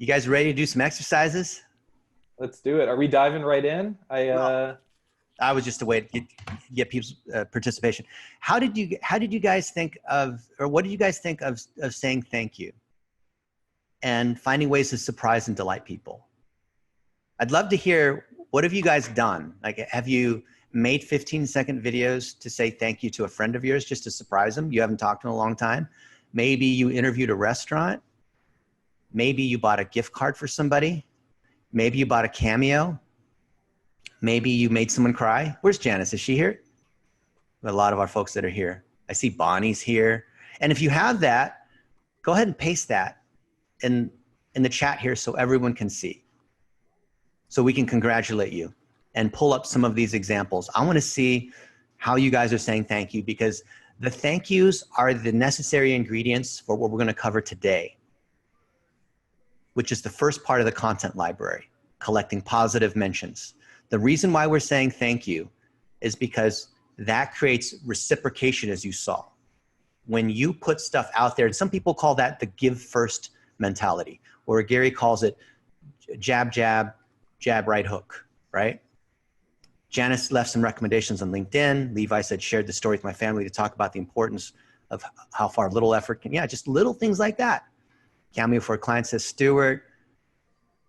You guys ready to do some exercises? Let's do it. Are we diving right in? I was just a way to get people's participation. How did you guys think of, or what did you guys think of saying thank you and finding ways to surprise and delight people? I'd love to hear, what have you guys done? Like, have you made 15-second videos to say thank you to a friend of yours just to surprise them? You haven't talked to in a long time. Maybe you interviewed a restaurant. Maybe you bought a gift card for somebody. Maybe you bought a Cameo. Maybe you made someone cry. Where's Janice? Is she here? A lot of our folks that are here. I see Bonnie's here. And if you have that, go ahead and paste that in the chat here so everyone can see. So we can congratulate you and pull up some of these examples. I want to see how you guys are saying thank you, because the thank yous are the necessary ingredients for what we're going to cover today, which is the first part of the content library, collecting positive mentions. The reason why we're saying thank you is because that creates reciprocation, as you saw. When you put stuff out there, and some people call that the give first mentality, or Gary calls it jab, jab, jab, right hook, right? Janice left some recommendations on LinkedIn. Levi said, shared the story with my family to talk about the importance of how far little effort can, yeah, just little things like that. Cameo for a client says, Stuart.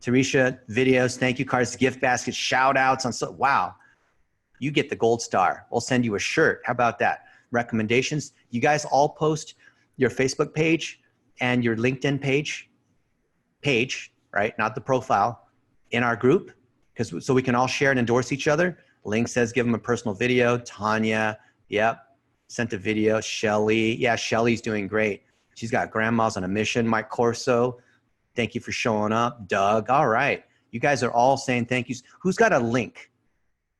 Tarisha, videos, thank you cards, gift baskets, shout outs on, so, wow, you get the gold star. We'll send you a shirt. How about that? Recommendations. You guys all post your Facebook page and your LinkedIn page, right? Not the profile, in our group, so we can all share and endorse each other. Link says, give them a personal video. Tanya, yep, sent a video. Shelly, yeah, Shelly's doing great. She's got grandmas on a mission. Mike Corso, thank you for showing up. Doug, all right. You guys are all saying thank yous. Who's got a link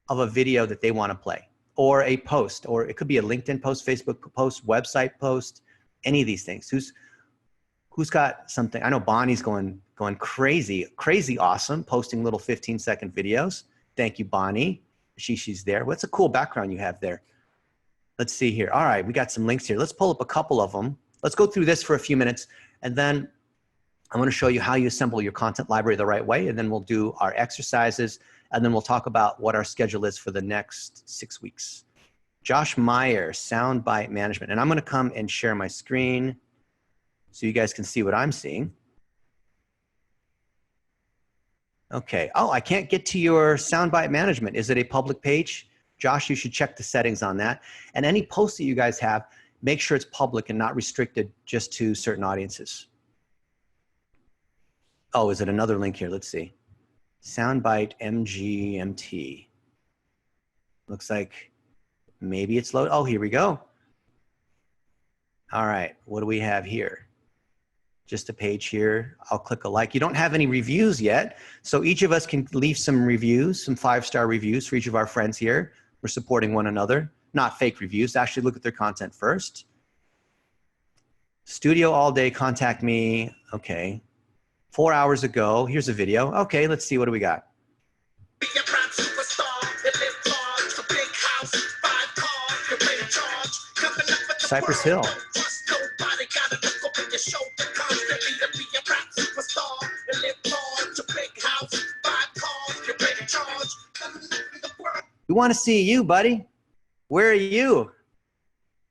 of a video that they want to play, or a post, or it could be a LinkedIn post, Facebook post, website post, any of these things? Who's got something? I know Bonnie's going crazy awesome, posting little 15-second videos. Thank you, Bonnie. She's there. What's a cool background you have there? Let's see here. All right, we got some links here. Let's pull up a couple of them. Let's go through this for a few minutes, and then I'm going to show you how you assemble your content library the right way, and then we'll do our exercises, and then we'll talk about what our schedule is for the next 6 weeks. Josh Meyer, soundbite management. And I'm going to come and share my screen so you guys can see what I'm seeing. Okay. Oh, I can't get to your soundbite management. Is it a public page? Josh, you should check the settings on that. And any posts that you guys have, make sure it's public and not restricted just to certain audiences. Oh, is it another link here? Let's see. Soundbite MGMT. Looks like maybe it's loaded. Oh, here we go. All right, what do we have here? Just a page here. I'll click a like. You don't have any reviews yet, so each of us can leave some reviews, some 5-star reviews for each of our friends here. We're supporting one another, not fake reviews. Actually look at their content first. Studio all day, contact me. Okay. 4 hours ago, here's a video. Okay, let's see, what do we got? Cypress Hill. We want to see you, buddy. Where are you?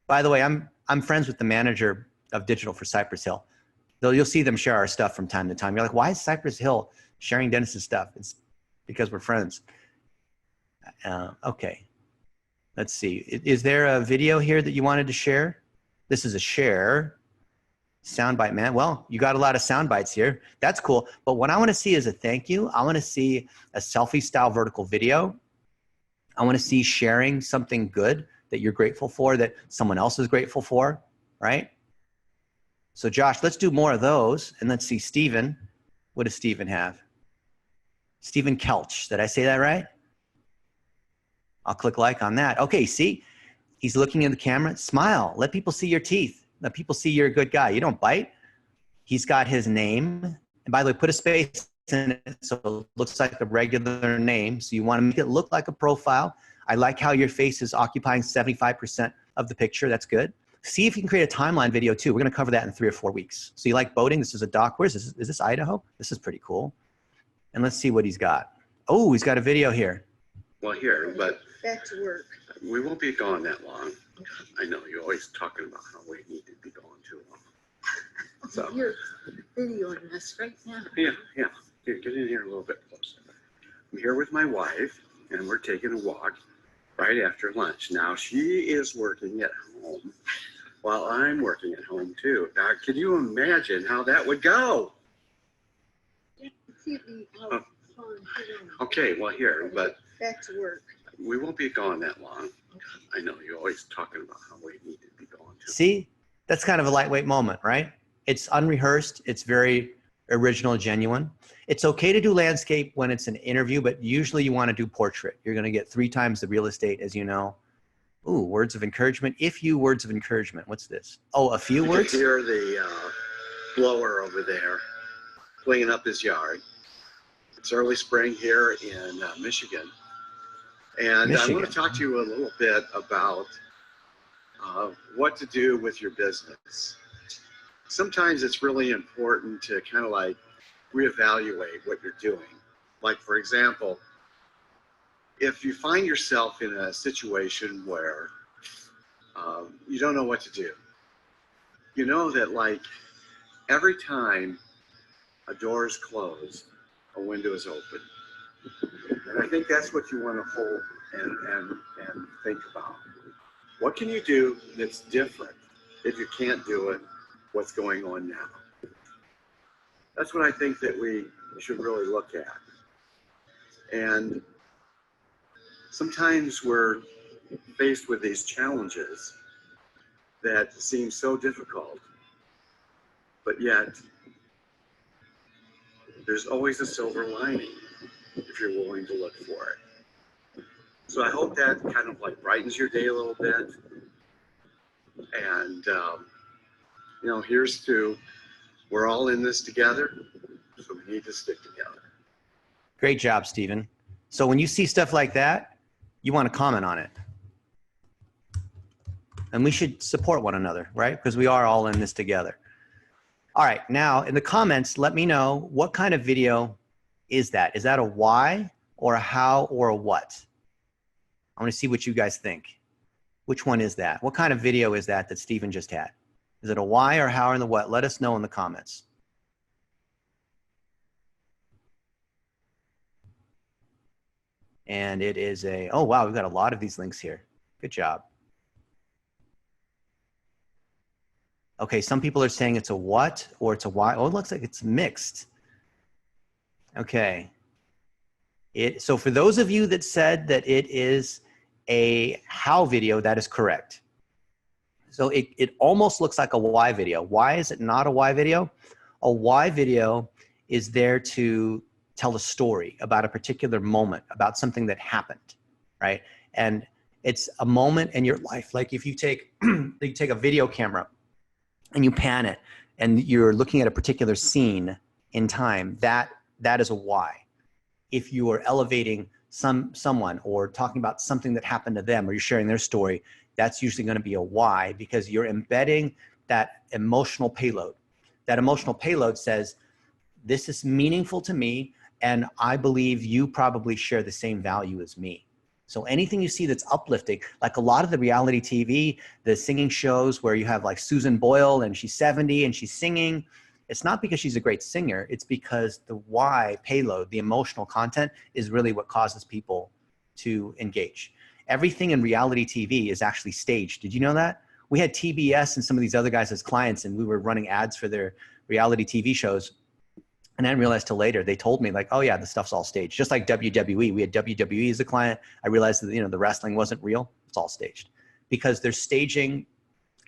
By the way, I'm friends with the manager of digital for Cypress Hill. Though you'll see them share our stuff from time to time. You're like, why is Cypress Hill sharing Dennis's stuff? It's because we're friends. Okay, let's see. Is there a video here that you wanted to share? This is a share. Soundbite, man. Well, you got a lot of sound bites here. That's cool. But what I want to see is a thank you. I want to see a selfie style vertical video. I want to see sharing something good that you're grateful for, that someone else is grateful for, right? So Josh, let's do more of those. And let's see, Steven. What does Steven have? Steven Kelch. Did I say that right? I'll click like on that. Okay, see? He's looking in the camera. Smile. Let people see your teeth. Let people see you're a good guy. You don't bite. He's got his name. And by the way, put a space in it so it looks like a regular name. So you want to make it look like a profile. I like how your face is occupying 75% of the picture. That's good. See if you can create a timeline video too. We're going to cover that in 3 or 4 weeks. So you like boating? This is a dock. Where's this? Is this Idaho? This is pretty cool. And let's see what he's got. Oh, he's got a video here. Well, here, but Back to work. we won't be gone that long. I know you're always talking about how we need to be going too long. So You're videoing us right now. yeah. Here, get in here a little bit closer. I'm here with my wife, and we're taking a walk right after lunch. Now she is working at home while I'm working at home too. Now, can you imagine how that would go? Okay, well here, but Back to work. we won't be gone that long. I know you're always talking about how we need to be going too. See, that's kind of a lightweight moment, right? It's unrehearsed. It's very original, genuine. It's okay to do landscape when it's an interview, but usually you want to do portrait. You're going to get 3 times the real estate, as you know. Ooh, words of encouragement. Words of encouragement. What's this? Oh, a few You words? can hear the blower over there cleaning up his yard. It's early spring here in Michigan. And I want to talk to you a little bit about what to do with your business. Sometimes it's really important to kind of like reevaluate what you're doing. Like, for example, if you find yourself in a situation where you don't know what to do, you know that like every time a door is closed, a window is open. And I think that's what you want to hold and think about. What can you do that's different if you can't do it? What's going on now? That's what I think that we should really look at. And sometimes we're faced with these challenges that seem so difficult, but yet there's always a silver lining if you're willing to look for it. So I hope that kind of like brightens your day a little bit. And, you know, here's to, we're all in this together, so we need to stick together. Great job, Stephen. So when you see stuff like that, you want to comment on it. And we should support one another, right? Because we are all in this together. All right, now in the comments, let me know what kind of video is that? Is that a why or a how or a what? I want to see what you guys think. Which one is that? What kind of video is that Stephen just had? Is it a why or how or the what? Let us know in the comments. And it is a, oh wow, we've got a lot of these links here. Good job. Okay, some people are saying it's a what or it's a why. Oh, it looks like it's mixed. Okay. So for those of you that said that it is a how video, that is correct. So it almost looks like a why video. Why is it not a why video? A why video is there to tell a story about a particular moment, about something that happened, right? And it's a moment in your life. Like if you take, you take a video camera and you pan it and you're looking at a particular scene in time, that is a why. If you are elevating someone or talking about something that happened to them, or you're sharing their story, that's usually going to be a why, because you're embedding that emotional payload. That emotional payload says, this is meaningful to me, and I believe you probably share the same value as me. So anything you see that's uplifting, like a lot of the reality TV, the singing shows where you have like Susan Boyle and she's 70 and she's singing, it's not because she's a great singer, it's because the why payload, the emotional content, is really what causes people to engage. Everything in reality TV is actually staged. Did you know that? We had TBS and some of these other guys as clients, and we were running ads for their reality TV shows. And I didn't realize till later, they told me like, oh yeah, the stuff's all staged. Just like WWE, we had WWE as a client. I realized that, you know, the wrestling wasn't real. It's all staged because they're staging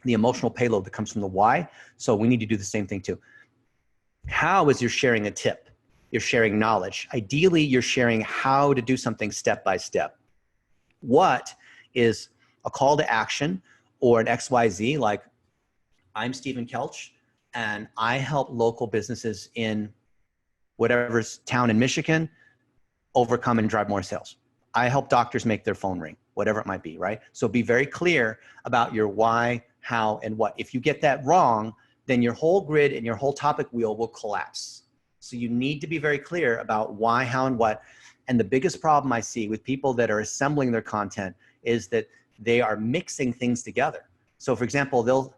the emotional payload that comes from the why. So we need to do the same thing too. How is you're sharing a tip? You're sharing knowledge. Ideally, you're sharing how to do something step by step. What is a call to action or an XYZ, like I'm Stephen Kelch and I help local businesses in whatever's town in Michigan overcome and drive more sales. I help doctors make their phone ring. whatever it might be, right? So be very clear about your why, how, and what. If you get that wrong, then your whole grid and your whole topic wheel will collapse. So you need to be very clear about why, how, and what. And the biggest problem I see with people that are assembling their content is that they are mixing things together. So for example,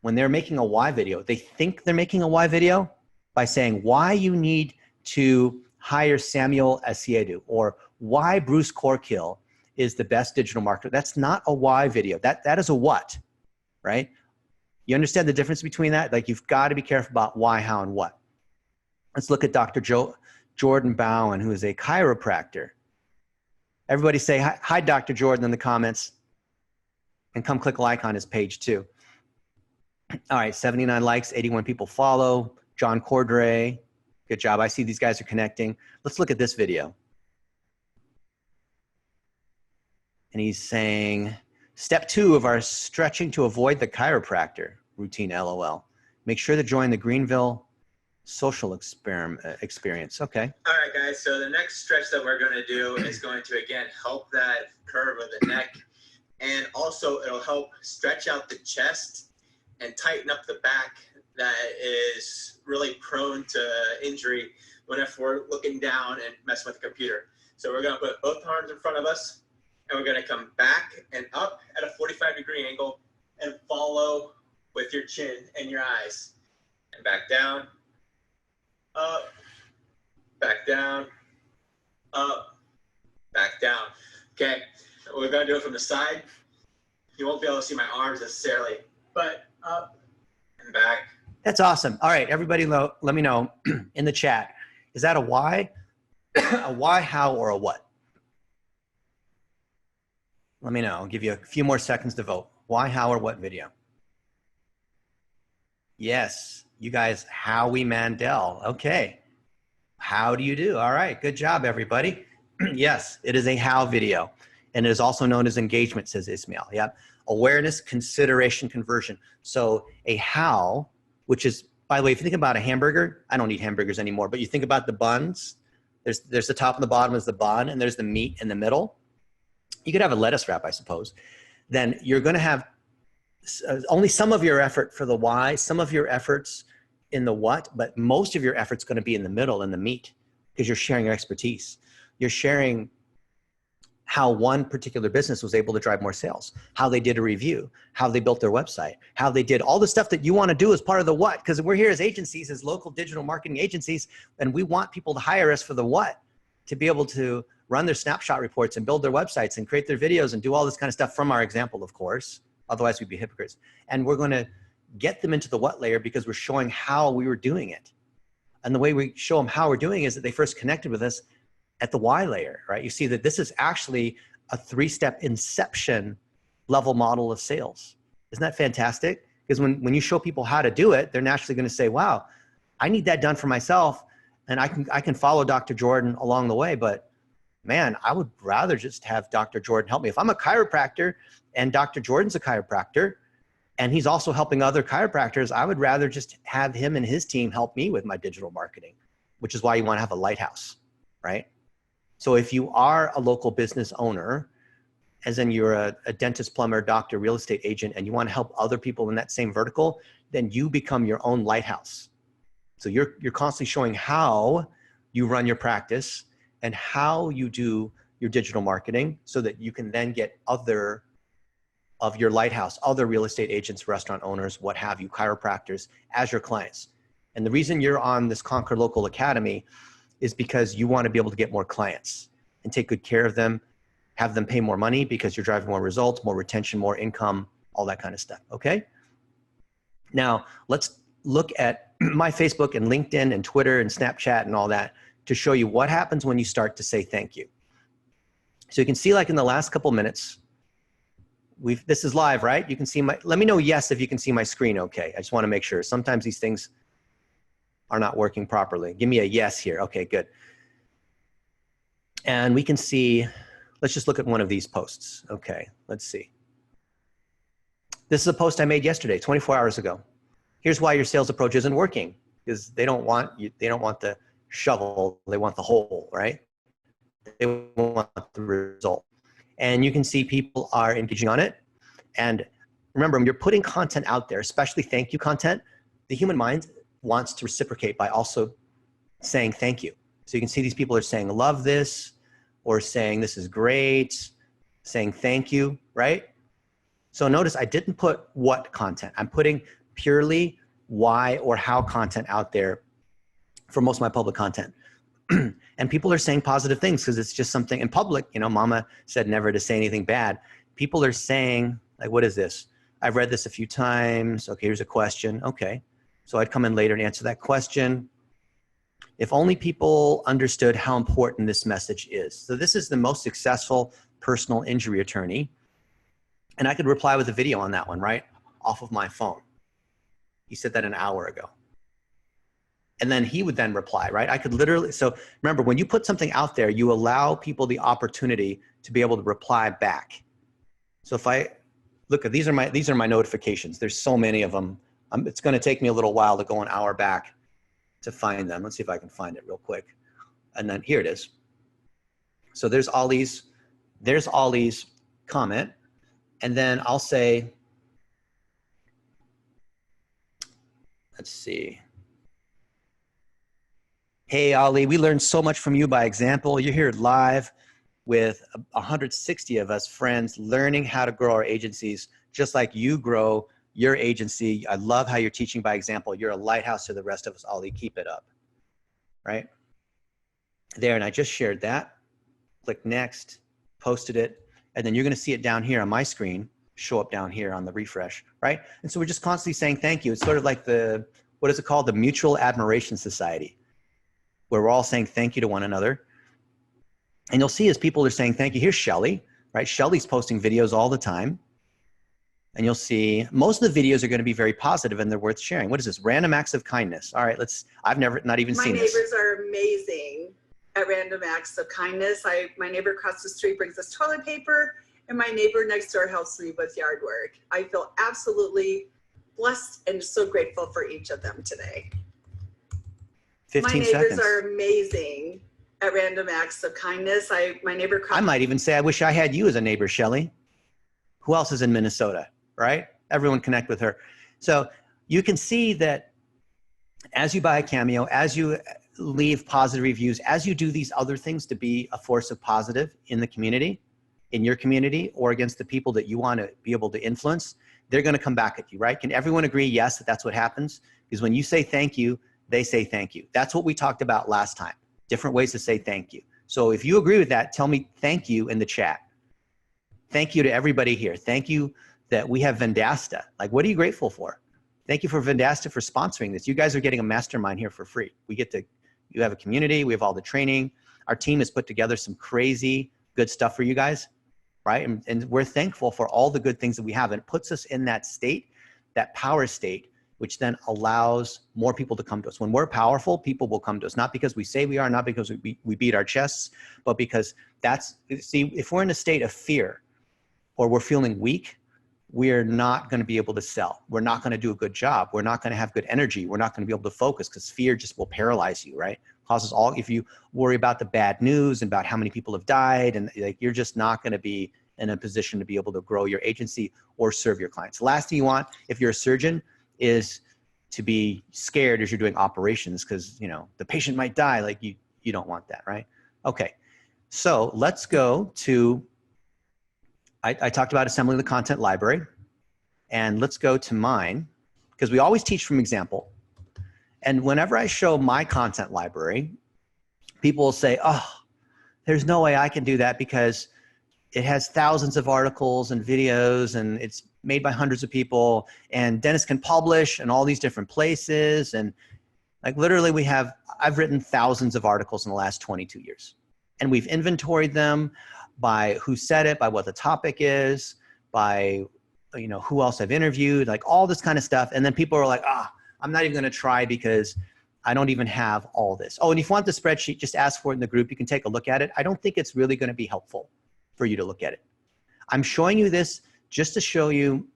when they're making a why video, they think they're making a why video by saying why you need to hire Samuel Asiedu, or why Bruce Corkill is the best digital marketer. That's not a why video. That is a what, right? You understand the difference between that? Like, you've got to be careful about why, how, and what. Let's look at Dr. Jordan Bowen, who is a chiropractor. Everybody say hi, Dr. Jordan, in the comments, and come click like on his page too. All right, 79 likes, 81 people follow. John Cordray, good job. I see these guys are connecting. Let's look at this video. And he's saying, step 2 of our stretching to avoid the chiropractor routine, LOL. Make sure to join the Greenville social experience. Okay. All right, guys. So the next stretch that we're going to do is going to, again, help that curve of the neck. And also it'll help stretch out the chest and tighten up the back that is really prone to injury whenever we're looking down and messing with the computer. So we're going to put both arms in front of us, and we're going to come back and up at a 45-degree angle and follow with your chin and your eyes. And back down, up, back down, up, back down. Okay, we're going to do it from the side. You won't be able to see my arms necessarily, but up and back. That's awesome. All right, everybody, let me know in the chat. Is that a why, a why, how, or a what? Let me know. I'll give you a few more seconds to vote. Why, how, or what video? Yes, you guys, Howie Mandel. Okay. How do you do? All right, good job, everybody. Yes, it is a how video, and it is also known as engagement, says Ismail. Yep. Awareness, consideration, conversion. So a how, which is, by the way, if you think about a hamburger, I don't eat hamburgers anymore, but you think about the buns. There's the top and the bottom is the bun, and there's the meat in the middle. You could have a lettuce wrap, I suppose. Then you're going to have only some of your effort for the why, some of your efforts in the what, but most of your effort's going to be in the middle, in the meat, because you're sharing your expertise. You're sharing how one particular business was able to drive more sales, how they did a review, how they built their website, how they did all the stuff that you want to do as part of the what, because we're here as agencies, as local digital marketing agencies, and we want people to hire us for the what, to be able to run their snapshot reports and build their websites and create their videos and do all this kind of stuff from our example, of course. Otherwise we'd be hypocrites. And we're going to get them into the what layer because we're showing how we were doing it. And the way we show them how we're doing is that they first connected with us at the why layer, right? You see that this is actually a 3-step inception level model of sales. Isn't that fantastic? Because when you show people how to do it, they're naturally going to say, wow, I need that done for myself. And I can follow Dr. Jordan along the way, but man, I would rather just have Dr. Jordan help me. If I'm a chiropractor and Dr. Jordan's a chiropractor and he's also helping other chiropractors, I would rather just have him and his team help me with my digital marketing, which is why you want to have a lighthouse, right? So if you are a local business owner, as in you're a dentist, plumber, doctor, real estate agent, and you want to help other people in that same vertical, then you become your own lighthouse. So you're constantly showing how you run your practice and how you do your digital marketing so that you can then get other of your lighthouse, other real estate agents, restaurant owners, what have you, chiropractors as your clients. And the reason you're on this Conquer Local Academy is because you want to be able to get more clients and take good care of them, have them pay more money because you're driving more results, more retention, more income, all that kind of stuff, okay? Now, let's look at my Facebook and LinkedIn and Twitter and Snapchat and all that to show you what happens when you start to say thank you. So you can see, like in the last couple minutes, this is live, right? You can see let me know yes if you can see my screen okay. I just want to make sure. Sometimes these things are not working properly. Give me a yes here. Okay, good. And we can see, let's just look at one of these posts. Okay, let's see. This is a post I made yesterday, 24 hours ago. Here's why your sales approach isn't working, because they don't want the shovel, they want the hole, right? They want the result. And you can see people are engaging on it. And remember, when you're putting content out there, especially thank you content, the human mind wants to reciprocate by also saying thank you. So you can see these people are saying, love this, or saying this is great, saying thank you, right? So notice I didn't put what content. I'm putting purely why or how content out there for most of my public content. And people are saying positive things because it's just something in public. You know, mama said never to say anything bad. People are saying, like, what is this? I've read this a few times. Okay, here's a question. Okay. So I'd come in later and answer that question. If only people understood how important this message is. So this is the most successful personal injury attorney. And I could reply with a video on that one, right? Off of my phone. He said that an hour ago. And then he would then reply, right? I could literally, so remember, when you put something out there, you allow people the opportunity to be able to reply back. So if I look at, these are my notifications. There's so many of them. It's going to take me a little while to go an hour back to find them. Let's see if I can find it real quick. And then here it is. So there's all these comment. And then I'll say, let's see. Hey, Ali, we learned so much from you by example. You're here live with 160 of us friends learning how to grow our agencies, just like you grow your agency. I love how you're teaching by example. You're a lighthouse to the rest of us, Ali. Keep it up, right? There, and I just shared that. Click next, posted it, and then you're gonna see it down here on my screen, show up down here on the refresh, right? And so we're just constantly saying thank you. It's sort of like the, what is it called? The Mutual Admiration Society, where we're all saying thank you to one another. And you'll see as people are saying thank you. Here's Shelly, right? Shelly's posting videos all the time. And you'll see most of the videos are going to be very positive and they're worth sharing. What is this? Random acts of kindness. All right, I've not even seen this. My neighbors are amazing at random acts of kindness. My neighbor across the street brings us toilet paper, and my neighbor next door helps me with yard work. I feel absolutely blessed and so grateful for each of them today. 15 my neighbors seconds. are amazing at random acts of kindness. My neighbor. I might even say I wish I had you as a neighbor, Shelly. Who else is in Minnesota, right? Everyone connect with her. So you can see that as you buy a Cameo, as you leave positive reviews, as you do these other things to be a force of positive in the community, in your community, or against the people that you want to be able to influence, they're going to come back at you, right? Can everyone agree, yes, that that's what happens? Because when you say thank you, they say thank you. That's what we talked about last time. Different ways to say thank you. So if you agree with that, tell me thank you in the chat. Thank you to everybody here. Thank you that we have Vendasta. Like, what are you grateful for? Thank you for Vendasta for sponsoring this. You guys are getting a mastermind here for free. You have a community, we have all the training. Our team has put together some crazy good stuff for you guys, right? And we're thankful for all the good things that we have. And it puts us in that state, that power state, which then allows more people to come to us. When we're powerful, people will come to us, not because we say we are, not because we beat our chests, but because see, if we're in a state of fear or we're feeling weak, we're not going to be able to sell. We're not going to do a good job. We're not going to have good energy. We're not going to be able to focus because fear just will paralyze you, right? If you worry about the bad news and about how many people have died, and like, you're just not going to be in a position to be able to grow your agency or serve your clients. The last thing you want, if you're a surgeon, is to be scared as you're doing operations because, you know, the patient might die. Like you don't want that, right? Okay, so let's go to, I talked about assembling the content library, and let's go to mine because we always teach from example. And whenever I show my content library, people will say, oh, there's no way I can do that because it has thousands of articles and videos and it's made by hundreds of people and Dennis can publish in all these different places. And like literally I've written thousands of articles in the last 22 years and we've inventoried them by who said it, by what the topic is, by, you know, who else I've interviewed, like all this kind of stuff. And then people are like, I'm not even going to try because I don't even have all this. Oh, and if you want the spreadsheet, just ask for it in the group. You can take a look at it. I don't think it's really going to be helpful for you to look at it. I'm showing you this just to show you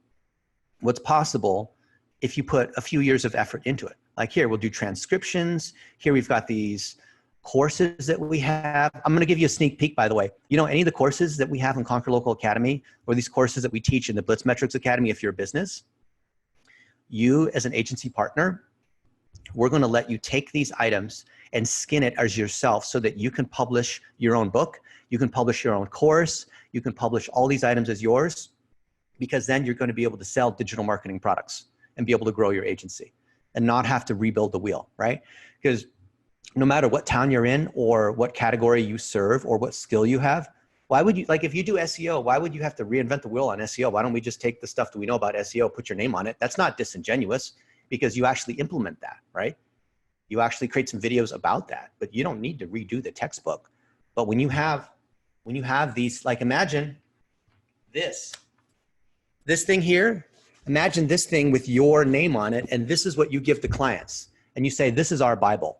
what's possible if you put a few years of effort into it. Like here, we'll do transcriptions. Here we've got these courses that we have. I'm going to give you a sneak peek, by the way. You know, any of the courses that we have in Conquer Local Academy, or these courses that we teach in the Blitz Metrics Academy, if you're a business, you as an agency partner, we're going to let you take these items and skin it as yourself so that you can publish your own book, you can publish your own course, you can publish all these items as yours, because then you're going to be able to sell digital marketing products and be able to grow your agency and not have to rebuild the wheel, right? Because no matter what town you're in or what category you serve or what skill you have, why would you, like if you do SEO, why would you have to reinvent the wheel on SEO? Why don't we just take the stuff that we know about SEO, put your name on it? That's not disingenuous because you actually implement that, right? You actually create some videos about that, but you don't need to redo the textbook. But when you have these, like imagine this thing here, imagine this thing with your name on it, and this is what you give to clients. And you say, this is our Bible,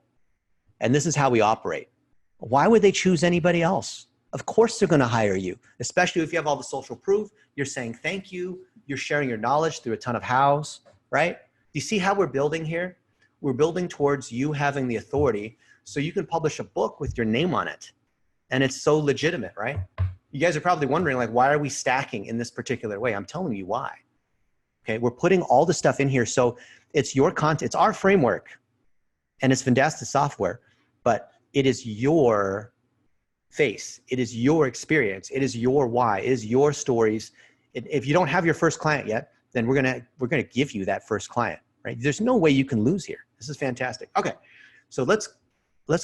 and this is how we operate. Why would they choose anybody else? Of course they're gonna hire you, especially if you have all the social proof, you're saying thank you, you're sharing your knowledge through a ton of hows, right? Do you see how we're building here? We're building towards you having the authority so you can publish a book with your name on it. And it's so legitimate, right? You guys are probably wondering, like, why are we stacking in this particular way? I'm telling you why. Okay, we're putting all the stuff in here. So it's your content, it's our framework, and it's Vendasta software, but it is your face. It is your experience. It is your why. It is your stories. If you don't have your first client yet, then we're gonna give you that first client, right? There's no way you can lose here. This is fantastic. Okay, so let's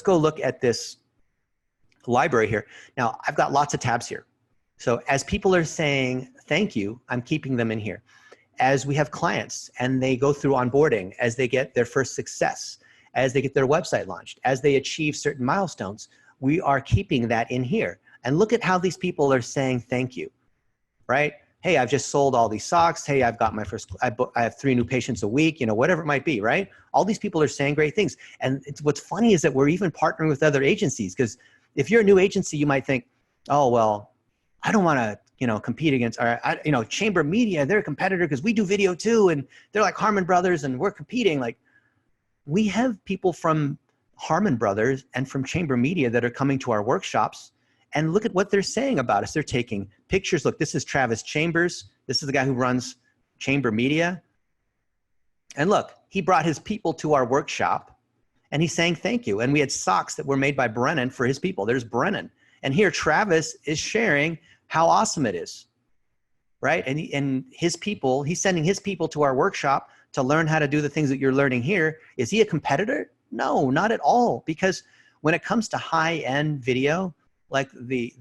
go look at this library here. Now, I've got lots of tabs here. So as people are saying thank you, I'm keeping them in here. As we have clients and they go through onboarding, as they get their first success, as they get their website launched, as they achieve certain milestones, we are keeping that in here. And look at how these people are saying thank you, right? Hey, I've just sold all these socks. Hey, I've got my first, I have 3 new patients a week, you know, whatever it might be, right? All these people are saying great things. And what's funny is that we're even partnering with other agencies, because if you're a new agency, you might think, oh, well, I don't want to, you know, compete against, or, you know, Chamber Media, they're a competitor because we do video too. And they're like Harmon Brothers and we're competing. Like, we have people from Harmon Brothers and from Chamber Media that are coming to our workshops, and look at what they're saying about us. They're taking pictures. Look, this is Travis Chambers. This is the guy who runs Chamber Media. And look, he brought his people to our workshop and he's saying thank you. And we had socks that were made by Brennan for his people. There's Brennan. And here Travis is sharing how awesome it is, right? And his people, he's sending his people to our workshop to learn how to do the things that you're learning here. Is he a competitor? No, not at all. Because when it comes to high-end video, like the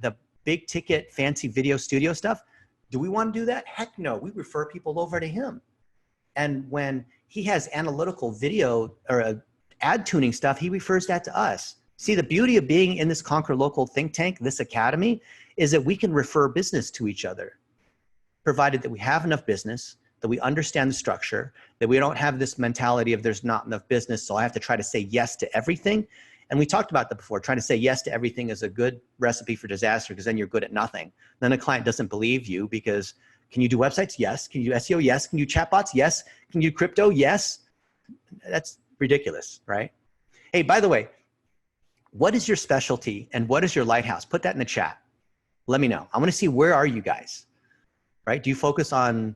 big ticket fancy video studio stuff, do we want to do that? Heck no, we refer people over to him. And when he has analytical video or ad tuning stuff, he refers that to us. See, the beauty of being in this Conquer Local think tank, this academy, is that we can refer business to each other, provided that we have enough business, that we understand the structure, that we don't have this mentality of there's not enough business, so I have to try to say yes to everything. And we talked about that before. Trying to say yes to everything is a good recipe for disaster, because then you're good at nothing. Then a client doesn't believe you because, can you do websites? Yes. Can you do SEO? Yes. Can you do chatbots? Yes. Can you do crypto? Yes. That's ridiculous, right? Hey, by the way, what is your specialty and what is your lighthouse? Put that in the chat. Let me know. I want to see, where are you guys, right? Do you focus on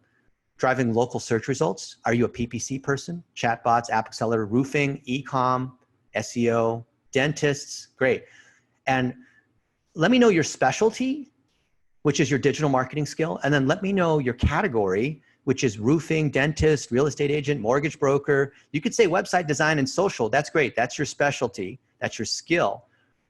driving local search results? Are you a PPC person? Chatbots, app accelerator, roofing, e-com, SEO, dentists? Great. And let me know your specialty, which is your digital marketing skill. And then let me know your category, which is roofing, dentist, real estate agent, mortgage broker. You could say website design and social. That's great. That's your specialty. That's your skill.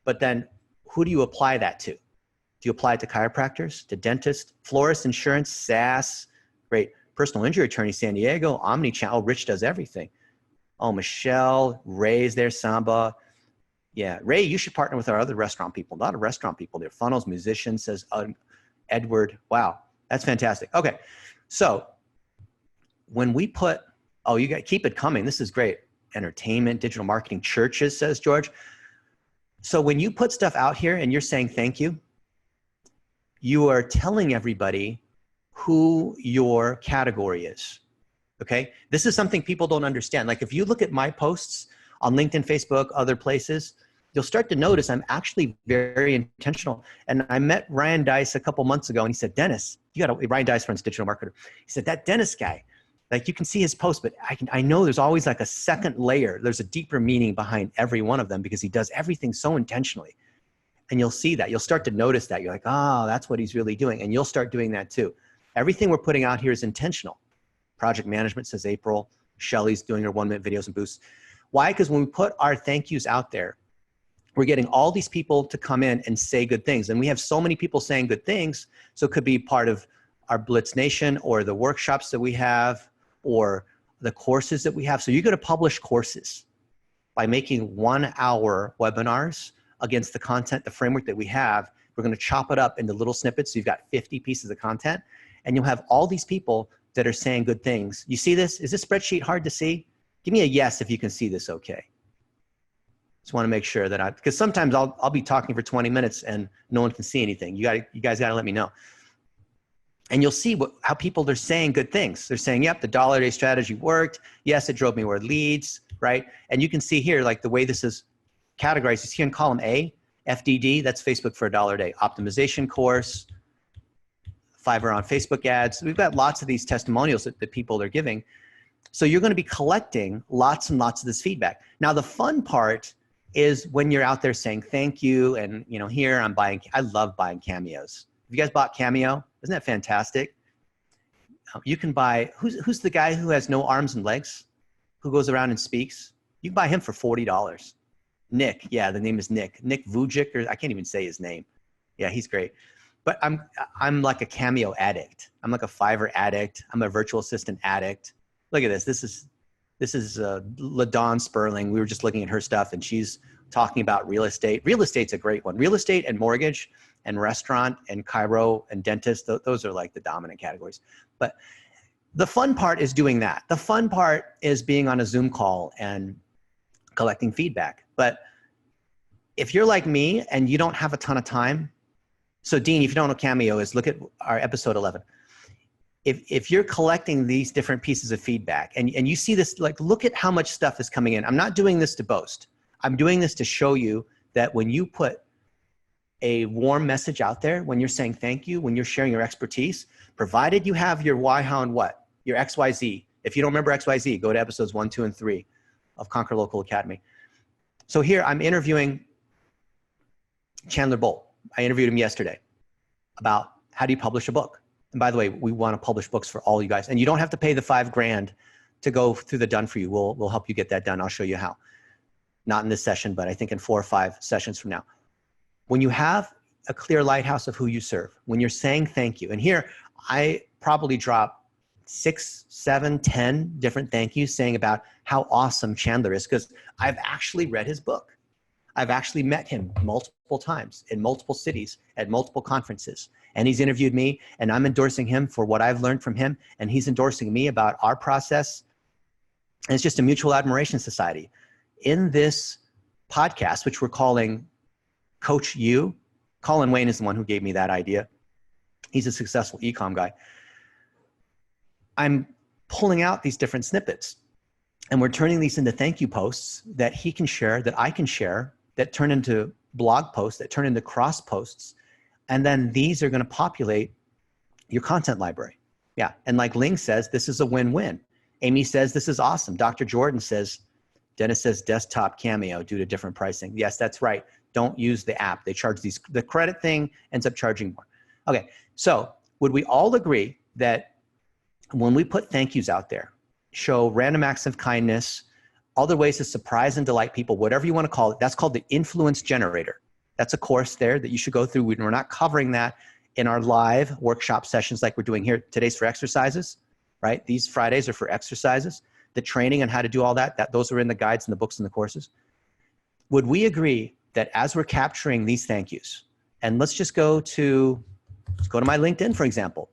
But then who do you apply that to? Do you apply it to chiropractors, to dentists, florists, insurance, SaaS? Great. Personal injury attorney, San Diego, omni-channel. Rich does everything. Oh, Michelle, Ray's there, Samba. Yeah, Ray, you should partner with our other restaurant people. A lot of restaurant people. They're funnels, musicians, says Edward. Wow, that's fantastic. Okay, so when we put, oh, you got, keep it coming. This is great. Entertainment, digital marketing, churches, says George. So when you put stuff out here and you're saying thank you, you are telling everybody who your category is. Okay, this is something people don't understand. Like if you look at my posts on LinkedIn, Facebook, other places, you'll start to notice I'm actually very intentional. And I met Ryan Dice a couple months ago, and he said, Dennis, Ryan Dice runs Digital Marketer. He said, that Dennis guy, like you can see his post, but I know there's always like a second layer. There's a deeper meaning behind every one of them because he does everything so intentionally. And you'll see that. You'll start to notice that. You're like, oh, that's what he's really doing. And you'll start doing that too. Everything we're putting out here is intentional. Project management, says April. Shelly's doing her 1-minute videos and boosts. Why? Because when we put our thank yous out there, we're getting all these people to come in and say good things. And we have so many people saying good things. So it could be part of our Blitz Nation or the workshops that we have or the courses that we have. So you're going to publish courses by making 1-hour webinars against the content, the framework that we have. We're going to chop it up into little snippets. So you've got 50 pieces of content and you'll have all these people that are saying good things. You see this? Is this spreadsheet hard to see? Give me a yes if you can see this okay. Just want to make sure that because sometimes I'll be talking for 20 minutes and no one can see anything. You guys got to let me know. And you'll see how people are saying good things. They're saying, yep, the $1-a-day strategy worked. Yes, it drove me more leads, right? And you can see here, like the way this is categorized. You see in column A, FDD, that's Facebook for $1-a-day. Optimization course, Fiverr on Facebook ads. We've got lots of these testimonials that people are giving. So you're going to be collecting lots and lots of this feedback. Now, the fun part is when you're out there saying thank you. And here I love buying cameos. Have you guys bought Cameo? Isn't that fantastic? You can buy, who's the guy who has no arms and legs, who goes around and speaks? You can buy him for $40. Nick, yeah, the name is Nick Vujic, or I can't even say his name. Yeah, he's great. But I'm like a Cameo addict. I'm like a Fiverr addict. I'm a virtual assistant addict. Look at this. This is LaDawn Sperling. We were just looking at her stuff and she's talking about real estate. Real estate's a great one. Real estate and mortgage and restaurant and chiro and dentist, those are like the dominant categories. But the fun part is doing that. The fun part is being on a Zoom call and collecting feedback. But if you're like me and you don't have a ton of time, so Dean, if you don't know Cameo is, look at our episode 11. If you're collecting these different pieces of feedback and you see this, like, look at how much stuff is coming in. I'm not doing this to boast. I'm doing this to show you that when you put a warm message out there, when you're saying thank you, when you're sharing your expertise, provided you have your why, how, and what, your XYZ. If you don't remember XYZ, go to episodes 1, 2, and 3 of Conquer Local Academy. So here I'm interviewing Chandler Bolt. I interviewed him yesterday about how do you publish a book? And by the way, we want to publish books for all you guys. And you don't have to pay the $5,000 to go through the done for you. We'll help you get that done. I'll show you how. Not in this session, but I think in 4 or 5 sessions from now. When you have a clear lighthouse of who you serve, when you're saying thank you, and here I probably drop 6, 7, 10 different thank yous saying about how awesome Chandler is, because I've actually read his book. I've actually met him multiple times in multiple cities at multiple conferences. And he's interviewed me and I'm endorsing him for what I've learned from him. And he's endorsing me about our process. And it's just a mutual admiration society. In this podcast, which we're calling Coach You, Colin Wayne is the one who gave me that idea. He's a successful e-com guy. I'm pulling out these different snippets and we're turning these into thank you posts that he can share, that I can share, that turn into blog posts, that turn into cross posts. And then these are going to populate your content library. Yeah. And like Ling says, this is a win-win. Amy says, this is awesome. Dr. Jordan says, Dennis says desktop Cameo due to different pricing. Yes, that's right. Don't use the app. They charge these, the credit thing ends up charging more. Okay. So would we all agree that when we put thank yous out there, show random acts of kindness, other ways to surprise and delight people, whatever you want to call it, that's called the influence generator. That's a course there that you should go through. We're not covering that in our live workshop sessions like we're doing here. Today's for exercises, right? These Fridays are for exercises. The training on how to do all that, those are in the guides and the books and the courses. Would we agree that as we're capturing these thank yous, and let's go to my LinkedIn, for example.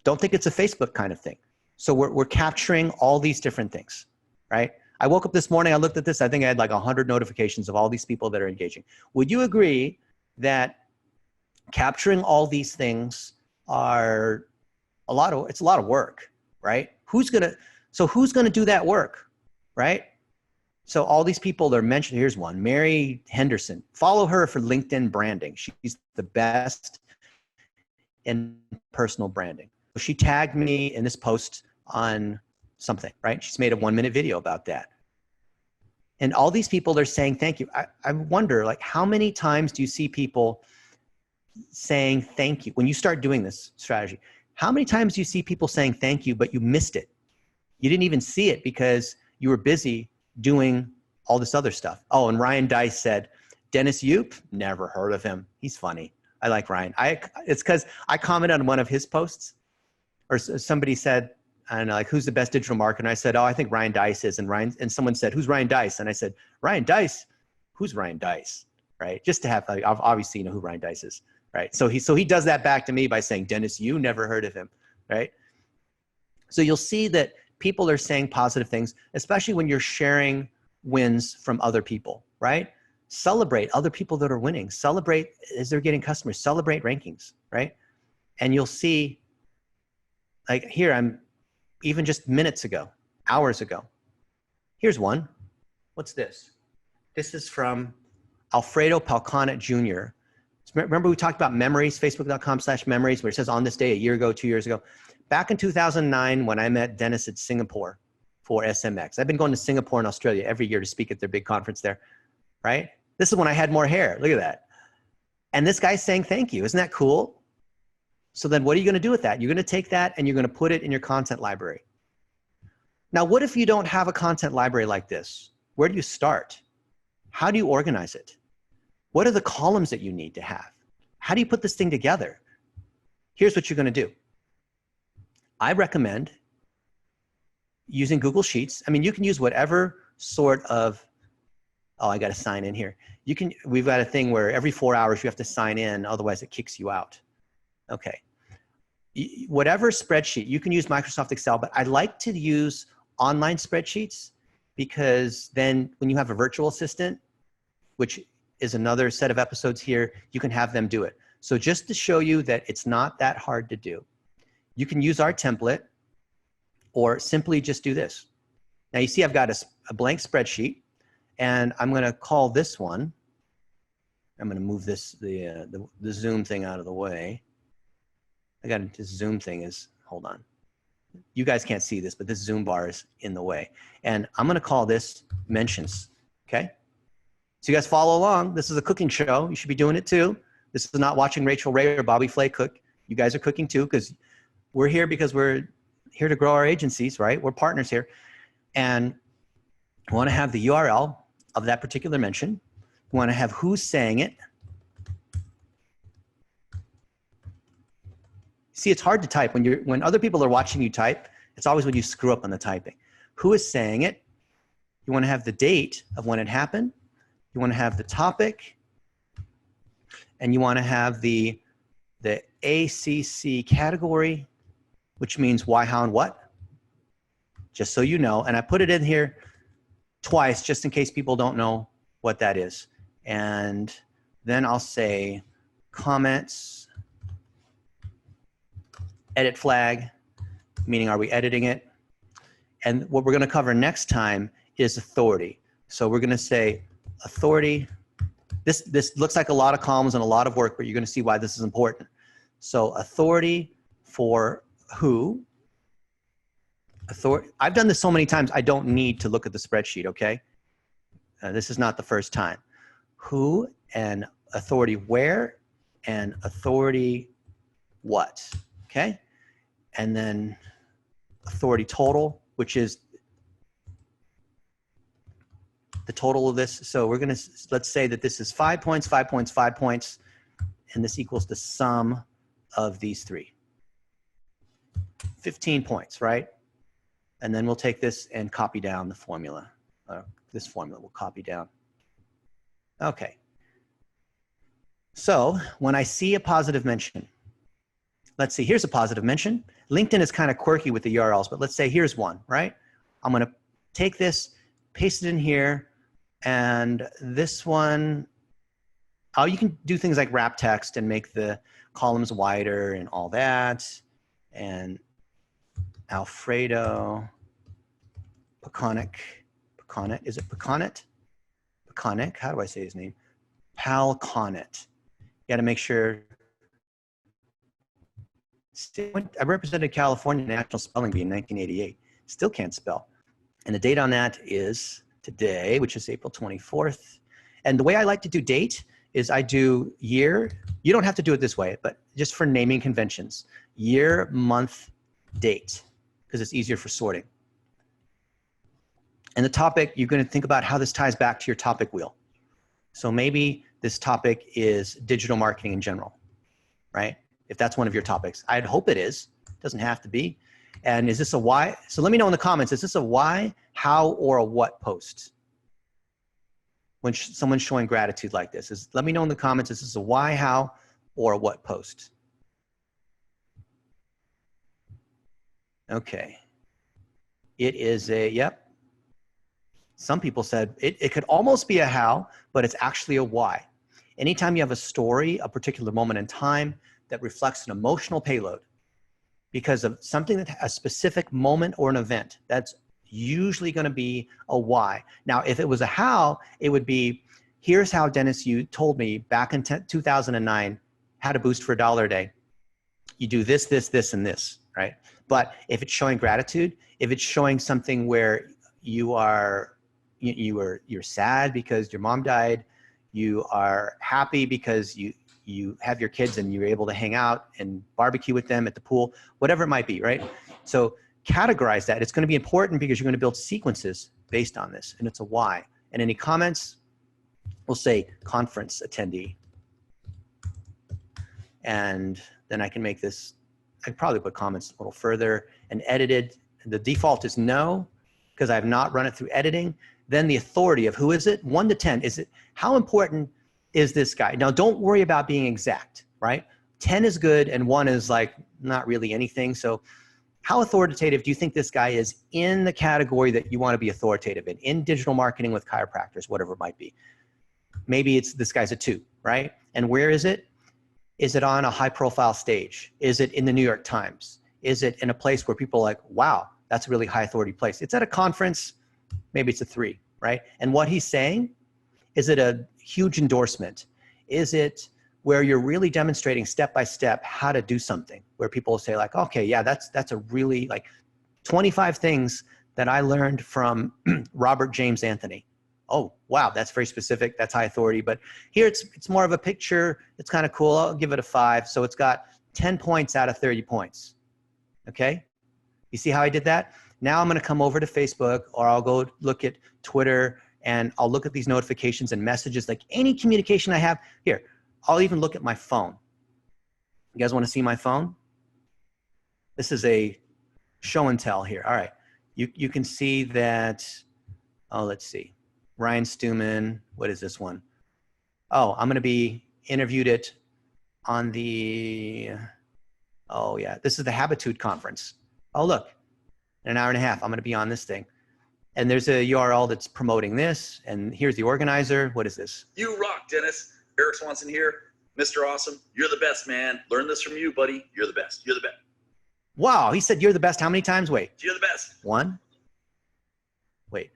Don't think it's a Facebook kind of thing. So we're capturing all these different things, right? I woke up this morning, I looked at this, I think I had like 100 notifications of all these people that are engaging. Would you agree that capturing all these things are it's a lot of work, right? Who's gonna do that work, right? So all these people are mentioned. Here's one, Mary Henderson. Follow her for LinkedIn branding. She's the best in personal branding. She tagged me in this post on something, right? She's made a 1-minute video about that. And all these people are saying thank you. I wonder, like, how many times do you see people saying thank you when you start doing this strategy? How many times do you see people saying thank you, but you missed it? You didn't even see it because you were busy doing all this other stuff. Oh, and Ryan Dice said, Dennis Yoop, never heard of him. He's funny. I like Ryan. It's because I commented on one of his posts, or somebody said, I don't know, like, who's the best digital marketer? And I said, oh, I think Ryan Dice is. And someone said, who's Ryan Dice? And I said, Ryan Dice? Who's Ryan Dice? Right? Just to have, like, obviously, you know who Ryan Dice is, right? So he does that back to me by saying, Dennis, you never heard of him, right? So you'll see that people are saying positive things, especially when you're sharing wins from other people, right? Celebrate other people that are winning. Celebrate as they're getting customers. Celebrate rankings, right? And you'll see, like here, I'm even just minutes ago, hours ago. Here's one. What's this? This is from Alfredo Palcanet Jr. Remember we talked about memories, facebook.com/memories, where it says on this day, a year ago, 2 years ago. Back in 2009, when I met Dennis at Singapore for SMX, I've been going to Singapore and Australia every year to speak at their big conference there, right? This is when I had more hair. Look at that. And this guy's saying thank you. Isn't that cool? So then what are you going to do with that? You're going to take that and you're going to put it in your content library. Now, what if you don't have a content library like this? Where do you start? How do you organize it? What are the columns that you need to have? How do you put this thing together? Here's what you're going to do. I recommend using Google Sheets. I mean, you can use whatever sort of, oh, I got to sign in here. We've got a thing where every 4 hours you have to sign in, otherwise it kicks you out. Okay. Whatever spreadsheet, you can use Microsoft Excel, but I like to use online spreadsheets because then when you have a virtual assistant, which is another set of episodes here, you can have them do it. So just to show you that it's not that hard to do, you can use our template or simply just do this. Now you see I've got a blank spreadsheet and I'm going to call this one. I'm going to move this, the Zoom thing out of the way. I got this Zoom thing is, hold on. You guys can't see this, but this Zoom bar is in the way. And I'm going to call this mentions. Okay. So you guys follow along. This is a cooking show. You should be doing it too. This is not watching Rachel Ray or Bobby Flay cook. You guys are cooking too, because we're here because we're here to grow our agencies, right? We're partners here. And we want to have the URL of that particular mention. We want to have who's saying it. See, it's hard to type when other people are watching you type. It's always when you screw up on the typing. Who is saying it? You want to have the date of when it happened. You want to have the topic, and you want to have the ACC category, which means why, how, and what. Just so you know, and I put it in here twice just in case people don't know what that is. And then I'll say comments. Edit flag, meaning are we editing it? And what we're going to cover next time is authority. So we're going to say authority. This looks like a lot of columns and a lot of work, but you're going to see why this is important. So authority for who? Authority. I've done this so many times, I don't need to look at the spreadsheet, okay? This is not the first time. Who and authority where and authority what, okay? And then authority total, which is the total of this. So we're going to, let's say that this is 5 points, 5 points, 5 points, and this equals the sum of these three. 15 points, right? And then we'll take this and copy down the formula. This formula we'll copy down. Okay. So when I see a positive mention, let's see, here's a positive mention. LinkedIn is kind of quirky with the URLs, but let's say here's one, right? I'm going to take this, paste it in here, and this one, oh, you can do things like wrap text and make the columns wider and all that. And Alfredo Palcanet Paconet. Is it Paconet? Paconet, how do I say his name? Palconet. You gotta make sure. I represented California National Spelling Bee in 1988. Still can't spell. And the date on that is today, which is April 24th. And the way I like to do date is I do year. You don't have to do it this way, but just for naming conventions. Year, month, date, because it's easier for sorting. And the topic, you're going to think about how this ties back to your topic wheel. So maybe this topic is digital marketing in general, right? If that's one of your topics. I'd hope it is. It doesn't have to be. And is this a why? So let me know in the comments, is this a why, how, or a what post? When someone's showing gratitude like this, let me know in the comments, is this a why, how, or a what post? Okay. It is a, yep. Some people said it could almost be a how, but it's actually a why. Anytime you have a story, a particular moment in time that reflects an emotional payload because of something that a specific moment or an event, that's usually going to be a why. Now, if it was a how, it would be, here's how, Dennis, you told me back in 2009 how to boost for $1 a day. You do this, this, this, and this, right? But if it's showing gratitude, if it's showing something where you're sad because your mom died, you are happy because you have your kids and you're able to hang out and barbecue with them at the pool, whatever it might be, right? So categorize that. It's going to be important because you're going to build sequences based on this, and it's a why. And any comments, we'll say conference attendee. And then I can make this, I could probably put comments a little further and edited. The default is no, because I have not run it through editing. Then the authority of who is it? 1 to 10. Is it, how important is this guy? Now, don't worry about being exact, right? 10 is good and 1 is like not really anything. So how authoritative do you think this guy is in the category that you want to be authoritative in digital marketing with chiropractors, whatever it might be? Maybe it's this guy's a 2, right? And where is it? Is it on a high profile stage? Is it in the New York Times? Is it in a place where people are like, wow, that's a really high authority place? It's at a conference, maybe it's a 3, right? And what he's saying, is it a huge endorsement? Is it where you're really demonstrating step by step how to do something, where people say like, okay, yeah, that's a really like 25 things that I learned from Robert James Anthony. Oh, wow, that's very specific. That's high authority. But here it's more of a picture. It's kind of cool. I'll give it a 5. So it's got 10 points out of 30 points. Okay? You see how I did that? Now I'm going to come over to Facebook, or I'll go look at Twitter, and I'll look at these notifications and messages, like any communication I have. Here, I'll even look at my phone. You guys want to see my phone? This is a show and tell here. All right. You can see that, oh, let's see. Ryan Stewman, what is this one? Oh, I'm going to be interviewed on the, oh yeah, this is the Habitude Conference. Oh, look, in an hour and a half, I'm going to be on this thing. And there's a URL that's promoting this, and here's the organizer. What is this? You rock, Dennis. Eric Swanson here. Mr. Awesome, you're the best, man. Learn this from you, buddy. You're the best. You're the best. Wow, he said you're the best how many times? Wait. You're the best. 1. Wait.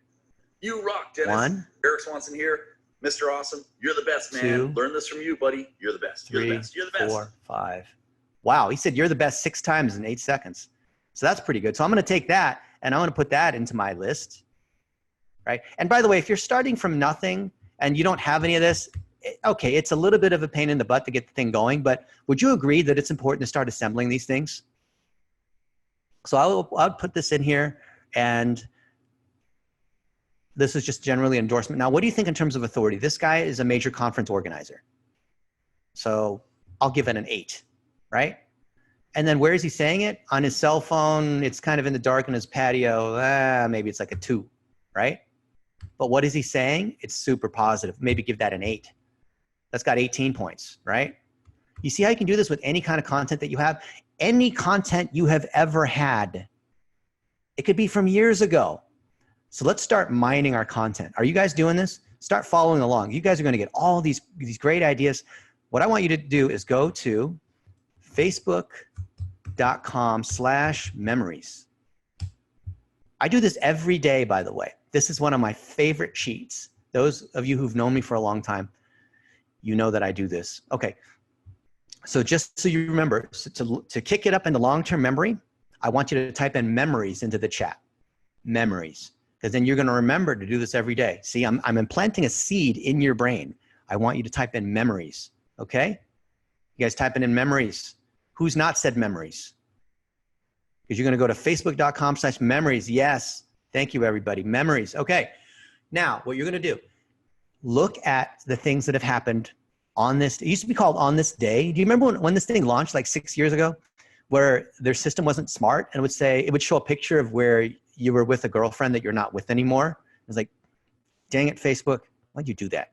You rock, Dennis. 1. Eric Swanson here. Mr. Awesome, you're the best, man. 2. Learn this from you, buddy. You're the best. You're 3, the best. You're the best. 4, 5. Wow, he said you're the best 6 times in 8 seconds. So that's pretty good. So I'm going to take that, and I'm going to put that into my list. Right? And by the way, if you're starting from nothing and you don't have any of this, okay, it's a little bit of a pain in the butt to get the thing going, but would you agree that it's important to start assembling these things? So I'll put this in here, and this is just generally endorsement. Now, what do you think in terms of authority? This guy is a major conference organizer. So I'll give it an 8, right? And then where is he saying it? On his cell phone, it's kind of in the dark in his patio. Maybe it's like a 2, right? But what is he saying? It's super positive. Maybe give that an 8. That's got 18 points, right? You see how you can do this with any kind of content that you have? Any content you have ever had. It could be from years ago. So let's start mining our content. Are you guys doing this? Start following along. You guys are going to get all these great ideas. What I want you to do is go to facebook.com/memories. I do this every day, by the way. This is one of my favorite sheets. Those of you who've known me for a long time, you know that I do this. Okay. So just so you remember, to kick it up into long-term memory, I want you to type in memories into the chat. Memories. Because then you're going to remember to do this every day. See, I'm implanting a seed in your brain. I want you to type in memories. Okay? You guys typing in memories. Who's not said memories? Because you're going to go to facebook.com/memories. Yes. Thank you, everybody. Memories. Okay. Now, what you're going to do, look at the things that have happened on this. It used to be called On This Day. Do you remember when this thing launched like 6 years ago, where their system wasn't smart and it would show a picture of where you were with a girlfriend that you're not with anymore? It was like, dang it, Facebook, why'd you do that?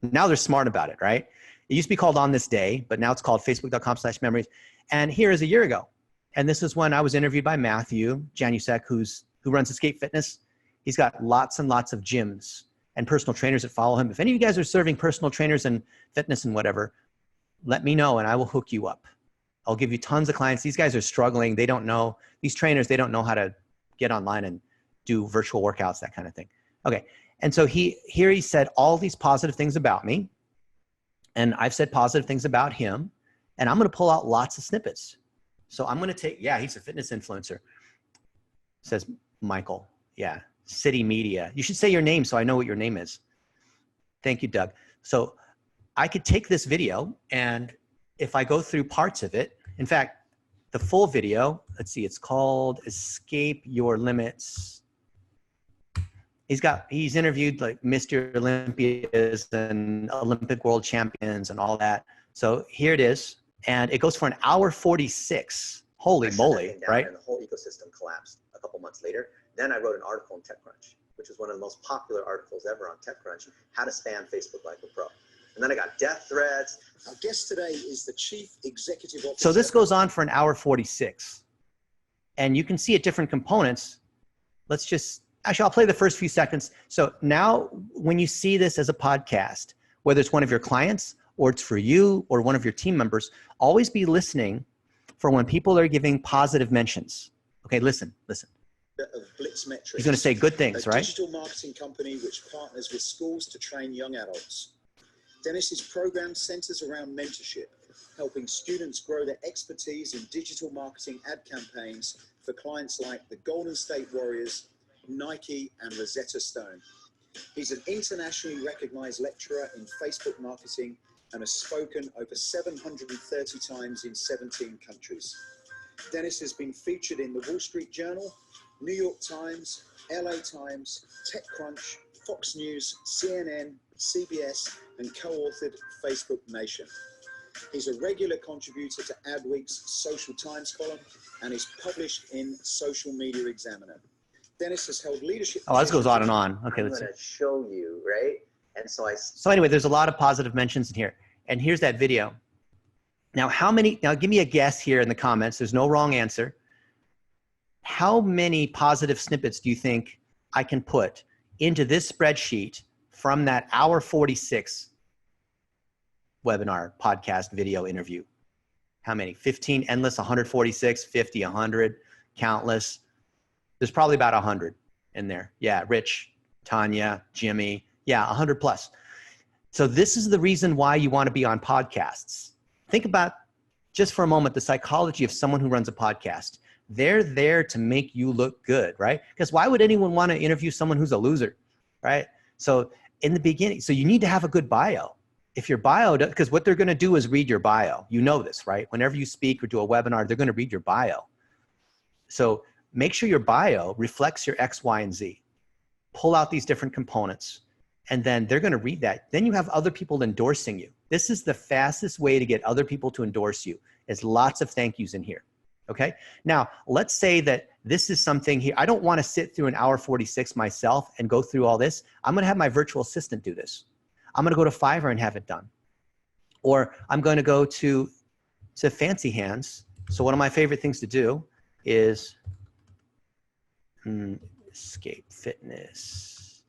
Now they're smart about it, right? It used to be called On This Day, but now it's called facebook.com/memories. And here is a year ago. And this is when I was interviewed by Matthew Janusek, who runs Escape Fitness. He's got lots and lots of gyms and personal trainers that follow him. If any of you guys are serving personal trainers and fitness and whatever, let me know and I will hook you up. I'll give you tons of clients. These guys are struggling. They don't know, these trainers, they don't know how to get online and do virtual workouts, that kind of thing. Okay. And so here he said all these positive things about me, and I've said positive things about him, and I'm going to pull out lots of snippets. So I'm going to take, yeah, he's a fitness influencer, says Michael. Yeah. City Media. You should say your name so I know what your name is. Thank you, Doug. So I could take this video, and if I go through parts of it, in fact, the full video, let's see, it's called Escape Your Limits. He's interviewed like Mr. Olympias and Olympic world champions and all that. So here it is. And it goes for 1:46. Holy moly, right? And the whole ecosystem collapsed a couple months later. Then I wrote an article in TechCrunch, which is one of the most popular articles ever on TechCrunch, how to spam Facebook like a pro. And then I got death threats. Our guest today is the Chief Executive Officer. So this goes on for 1:46. And you can see at different components. Actually, I'll play the first few seconds. So now when you see this as a podcast, whether it's one of your clients or it's for you or one of your team members, always be listening for when people are giving positive mentions. Okay, listen. Of Blitz Metrics. He's going to say good things, right? A digital marketing company which partners with schools to train young adults. Dennis's program centers around mentorship, helping students grow their expertise in digital marketing ad campaigns for clients like the Golden State Warriors, Nike, and Rosetta Stone. He's an internationally recognized lecturer in Facebook marketing and has spoken over 730 times in 17 countries. Dennis has been featured in the Wall Street Journal, New York Times, LA Times, TechCrunch, Fox News, CNN, CBS, and co-authored Facebook Nation. He's a regular contributor to Adweek's Social Times column and is published in Social Media Examiner. Dennis has held leadership. Oh, this goes on and on. Okay, I'm going to show you, right? And so anyway, there's a lot of positive mentions in here. And here's that video. Now, give me a guess here in the comments. There's no wrong answer. How many positive snippets do you think I can put into this spreadsheet from that 1:46 webinar, podcast, video interview? How many? 15, endless, 146, 50, 100, countless. There's probably about 100 in there. Yeah, Rich, Tanya, Jimmy. Yeah, 100 plus. So this is the reason why you want to be on podcasts. Think about, just for a moment, the psychology of someone who runs a podcast. They're there to make you look good, right? Because why would anyone want to interview someone who's a loser, right? So in the beginning, so you need to have a good bio. If your bio, because what they're going to do is read your bio. You know this, right? Whenever you speak or do a webinar, they're going to read your bio. So make sure your bio reflects your X, Y, and Z. Pull out these different components, and then they're going to read that. Then you have other people endorsing you. This is the fastest way to get other people to endorse you, is lots of thank yous in here. Okay. Now, let's say that this is something here. I don't want to sit through 1:46 myself and go through all this. I'm going to have my virtual assistant do this. I'm going to go to Fiverr and have it done. Or I'm going to go to Fancy Hands. So one of my favorite things to do is Escape Fitness.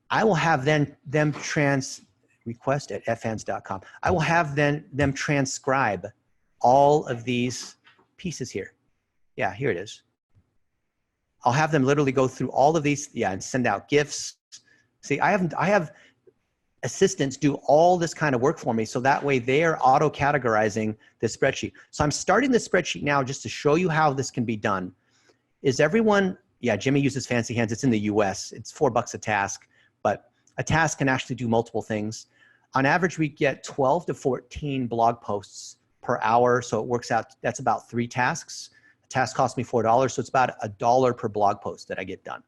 I will have them request at fhands.com. I will have them transcribe all of these pieces here. Yeah, here it is. I'll have them literally go through all of these, and send out gifts. See, I have assistants do all this kind of work for me, so that way they are auto-categorizing this spreadsheet. So I'm starting this spreadsheet now just to show you how this can be done. Is everyone, yeah, Jimmy uses Fancy Hands. It's in the US. It's $4 a task, but a task can actually do multiple things. On average, we get 12 to 14 blog posts per hour, so it works out, that's about 3 tasks. A task costs me $4, so it's about $1 per blog post that I get done.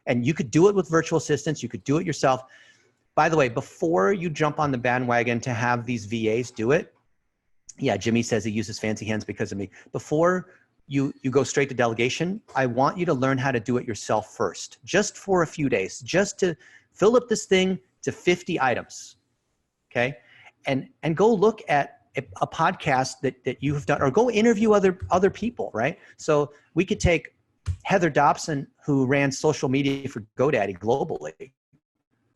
And you could do it with virtual assistants. You could do it yourself. By the way, before you jump on the bandwagon to have these VAs do it, yeah, Jimmy says he uses Fancy Hands because of me. Before you go straight to delegation, I want you to learn how to do it yourself first, just for a few days, just to fill up this thing to 50 items, okay? And go look at a podcast that you've done, or go interview other people, right? So we could take Heather Dobson, who ran social media for GoDaddy globally.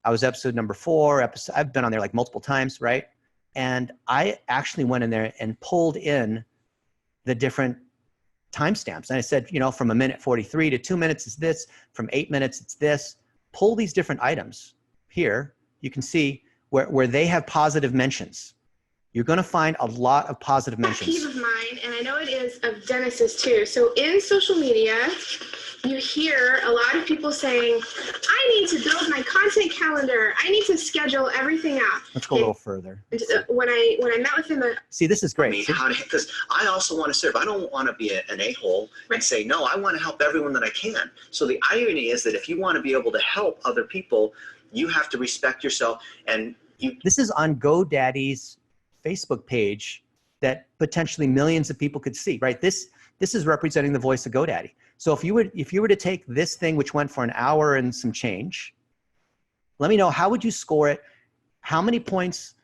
I was episode number 4. I've been on there like multiple times, right? And I actually went in there and pulled in the different timestamps. And I said, from 1:43 to 2 minutes is this, from 8 minutes it's this. Pull these different items. Here, you can see where they have positive mentions. You're going to find a lot of positive mentions. Peeve of mine, and I know it is of Dennis's too. So in social media, you hear a lot of people saying, I need to build my content calendar. I need to schedule everything out. Let's go a little further. When I met with him, see, this is great. Because I also want to serve. I don't want to be an a-hole and say, no, I want to help everyone that I can. So the irony is that if you want to be able to help other people, you have to respect yourself. And this is on GoDaddy's Facebook page that potentially millions of people could see, right? This is representing the voice of GoDaddy. So if you were to take this thing, which went for an hour and some change, let me know, how would you score it? How many points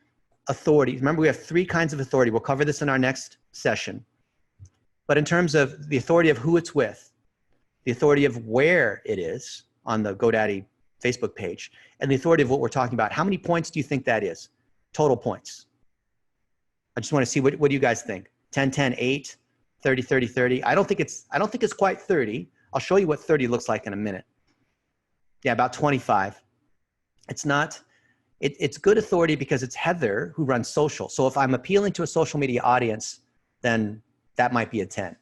authority? Remember, we have 3 kinds of authority. We'll cover this in our next session. But in terms of the authority of who it's with, the authority of where it is on the GoDaddy Facebook page, and the authority of what we're talking about, how many points do you think that is? Total points. I just want to see what do you guys think? 10, 10, 8, 30, 30, 30. I don't think it's quite 30. I'll show you what 30 looks like in a minute. Yeah, about 25. It's not, it's good authority because it's Heather who runs social. So if I'm appealing to a social media audience, then that might be a 10.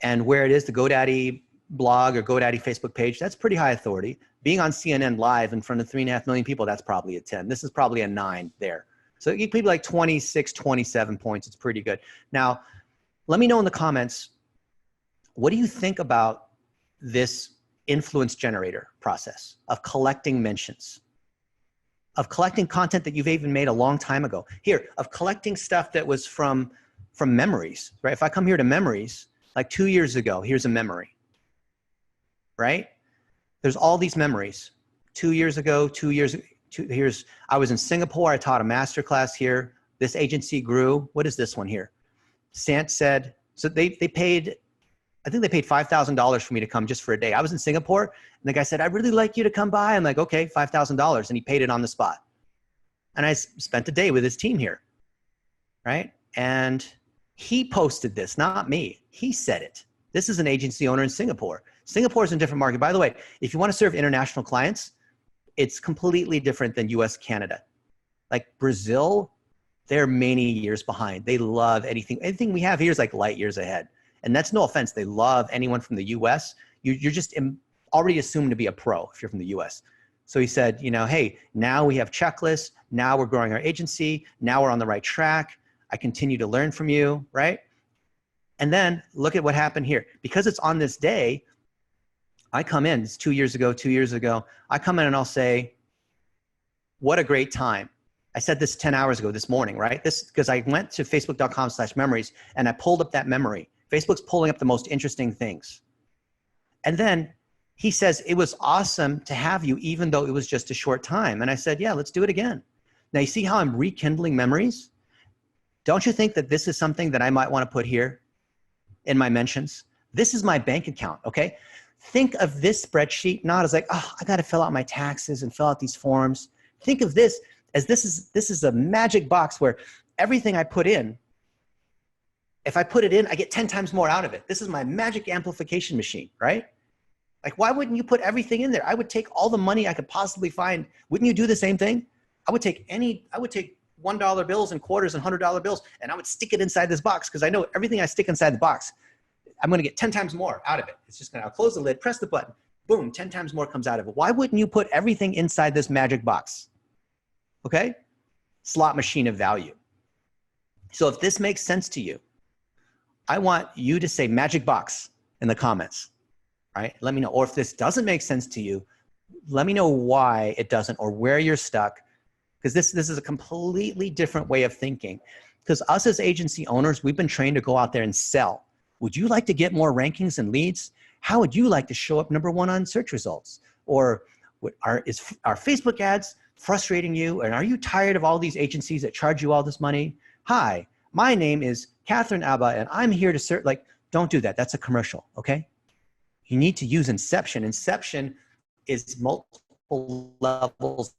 And where it is, the GoDaddy blog or GoDaddy Facebook page, that's pretty high authority. Being on CNN Live in front of 3.5 million people, that's probably a 10. This is probably a 9 there. So you people like 26, 27 points. It's pretty good. Now, let me know in the comments, what do you think about this influence generator process of collecting mentions, of collecting content that you've even made a long time ago? Here, of collecting stuff that was from memories, right? If I come here to memories, like 2 years ago, here's a memory, right? There's all these memories. 2 years ago, 2 years ago. I was in Singapore. I taught a masterclass here. This agency grew. What is this one here? Sant said, so they paid, I think they paid $5,000 for me to come just for a day. I was in Singapore and the guy said, I'd really like you to come by. I'm like, okay, $5,000. And he paid it on the spot. And I spent a day with his team here, right? And he posted this, not me. He said it. This is an agency owner in Singapore. Singapore is a different market. By the way, if you want to serve international clients, it's completely different than US, Canada. Like Brazil, they're many years behind. They love anything we have here is like light years ahead. And that's no offense. They love anyone from the US. You're just already assumed to be a pro if you're from the US. So he said, hey, now we have checklists. Now we're growing our agency. Now we're on the right track. I continue to learn from you, right? And then look at what happened here. Because it's on this day, I come in, it's 2 years ago, I come in and I'll say, what a great time. I said this 10 hours ago this morning, right? This, because I went to facebook.com/memories and I pulled up that memory. Facebook's pulling up the most interesting things. And then he says, it was awesome to have you, even though it was just a short time. And I said, yeah, let's do it again. Now you see how I'm rekindling memories? Don't you think that this is something that I might want to put here in my mentions? This is my bank account, okay? Think of this spreadsheet not as like, oh, I got to fill out my taxes and fill out these forms. Think of this as this is a magic box where everything I put in if I put it in, I get 10 times more out of it. This is my magic amplification machine, right? Like, why wouldn't you put everything in there? I would take all the money I could possibly find. Wouldn't you do the same thing? I would take $1 bills and quarters and $100 bills, and I would stick it inside this box, because I know everything I stick inside the box, I'm going to get 10 times more out of it. It's just going to, I'll close the lid, press the button, boom, 10 times more comes out of it. Why wouldn't you put everything inside this magic box? Okay? Slot machine of value. So if this makes sense to you, I want you to say magic box in the comments, right? Let me know. Or if this doesn't make sense to you, let me know why it doesn't, or where you're stuck, because this is a completely different way of thinking. Because us as agency owners, we've been trained to go out there and sell. Would you like to get more rankings and leads? How would you like to show up #1 on search results? Or are Facebook ads frustrating you? And are you tired of all these agencies that charge you all this money? Hi, my name is Catherine Abba, and I'm here to serve. Like, don't do that. That's a commercial, okay? You need to use Inception. Inception is multiple levels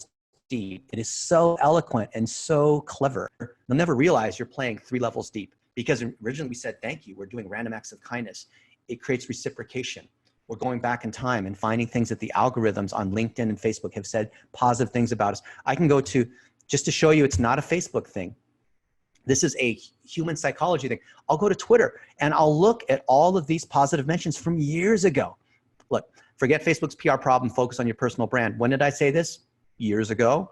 deep. It is so eloquent and so clever. You'll never realize you're playing 3 levels deep, because originally we said, thank you. We're doing random acts of kindness. It creates reciprocation. We're going back in time and finding things that the algorithms on LinkedIn and Facebook have said positive things about us. I can go to, just to show you it's not a Facebook thing. This is a human psychology thing. I'll go to Twitter and I'll look at all of these positive mentions from years ago. Look, forget Facebook's PR problem, focus on your personal brand. When did I say this? Years ago.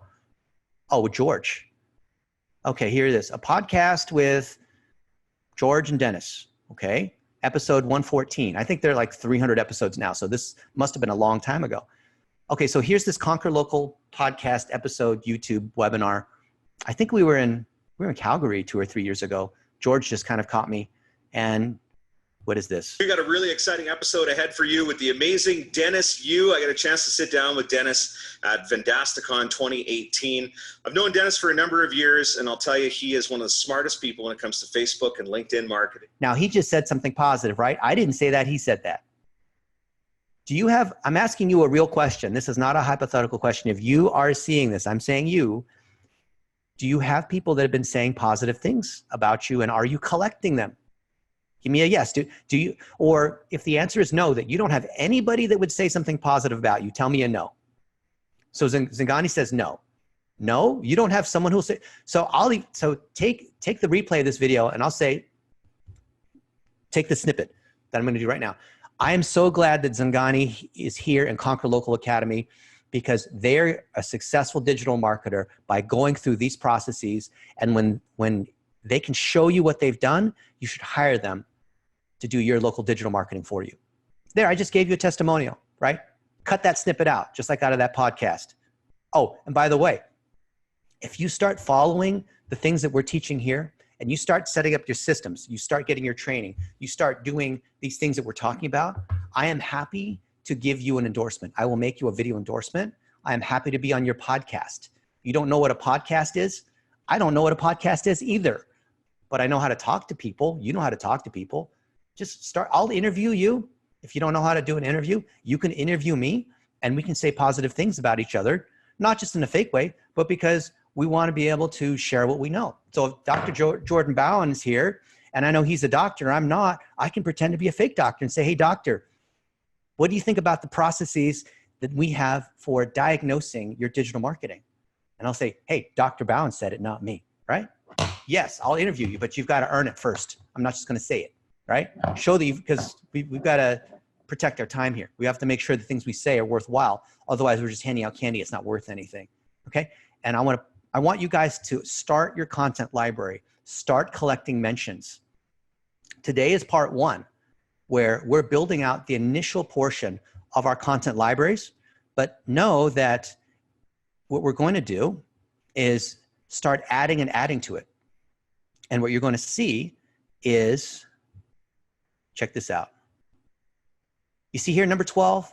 Oh, George. Okay, here it is. A podcast with George and Dennis. Okay, episode 114. I think they're like 300 episodes now, so this must have been a long time ago. Okay, so here's this Conquer Local podcast episode, YouTube webinar. I think we were in Calgary 2 or 3 years ago. George just kind of caught me. And what is this? We got a really exciting episode ahead for you with the amazing Dennis Yu. I got a chance to sit down with Dennis at VendastaCon 2018. I've known Dennis for a number of years, and I'll tell you, he is one of the smartest people when it comes to Facebook and LinkedIn marketing. Now, he just said something positive, right? I didn't say that. He said that. Do you have, I'm asking you a real question. This is not a hypothetical question. If you are seeing this, I'm saying you, do you have people that have been saying positive things about you, and are you collecting them? Give me a yes. Do you, or if the answer is no, that you don't have anybody that would say something positive about you, tell me a no. So Zingani says no. No, you don't have someone who'll say, so take the replay of this video and I'll say, take the snippet that I'm going to do right now. I am so glad that Zingani is here in Conquer Local Academy, because they're a successful digital marketer by going through these processes. And when they can show you what they've done, you should hire them to do your local digital marketing for you. There, I just gave you a testimonial, right? Cut that snippet out, just like out of that podcast. Oh, and by the way, if you start following the things that we're teaching here, and you start setting up your systems, you start getting your training, you start doing these things that we're talking about, I am happy to give you an endorsement. I will make you a video endorsement. I am happy to be on your podcast. You don't know what a podcast is? I don't know what a podcast is either, but I know how to talk to people. You know how to talk to people. Just start, I'll interview you. If you don't know how to do an interview, you can interview me and we can say positive things about each other, not just in a fake way, but because we want to be able to share what we know. So if Dr. Jordan Bowen is here, and I know he's a doctor, I'm not, I can pretend to be a fake doctor and say, hey, doctor, what do you think about the processes that we have for diagnosing your digital marketing? And I'll say, hey, Dr. Bowen said it, not me, right? Yes, I'll interview you, but you've got to earn it first. I'm not just going to say it, right? Show that you, because we've got to protect our time here. We have to make sure the things we say are worthwhile. Otherwise, we're just handing out candy. It's not worth anything, okay? And I want you guys to start your content library. Start collecting mentions. Today is part 1, where we're building out the initial portion of our content libraries, but know that what we're going to do is start adding and adding to it. And what you're going to see is, check this out. You see here, number 12,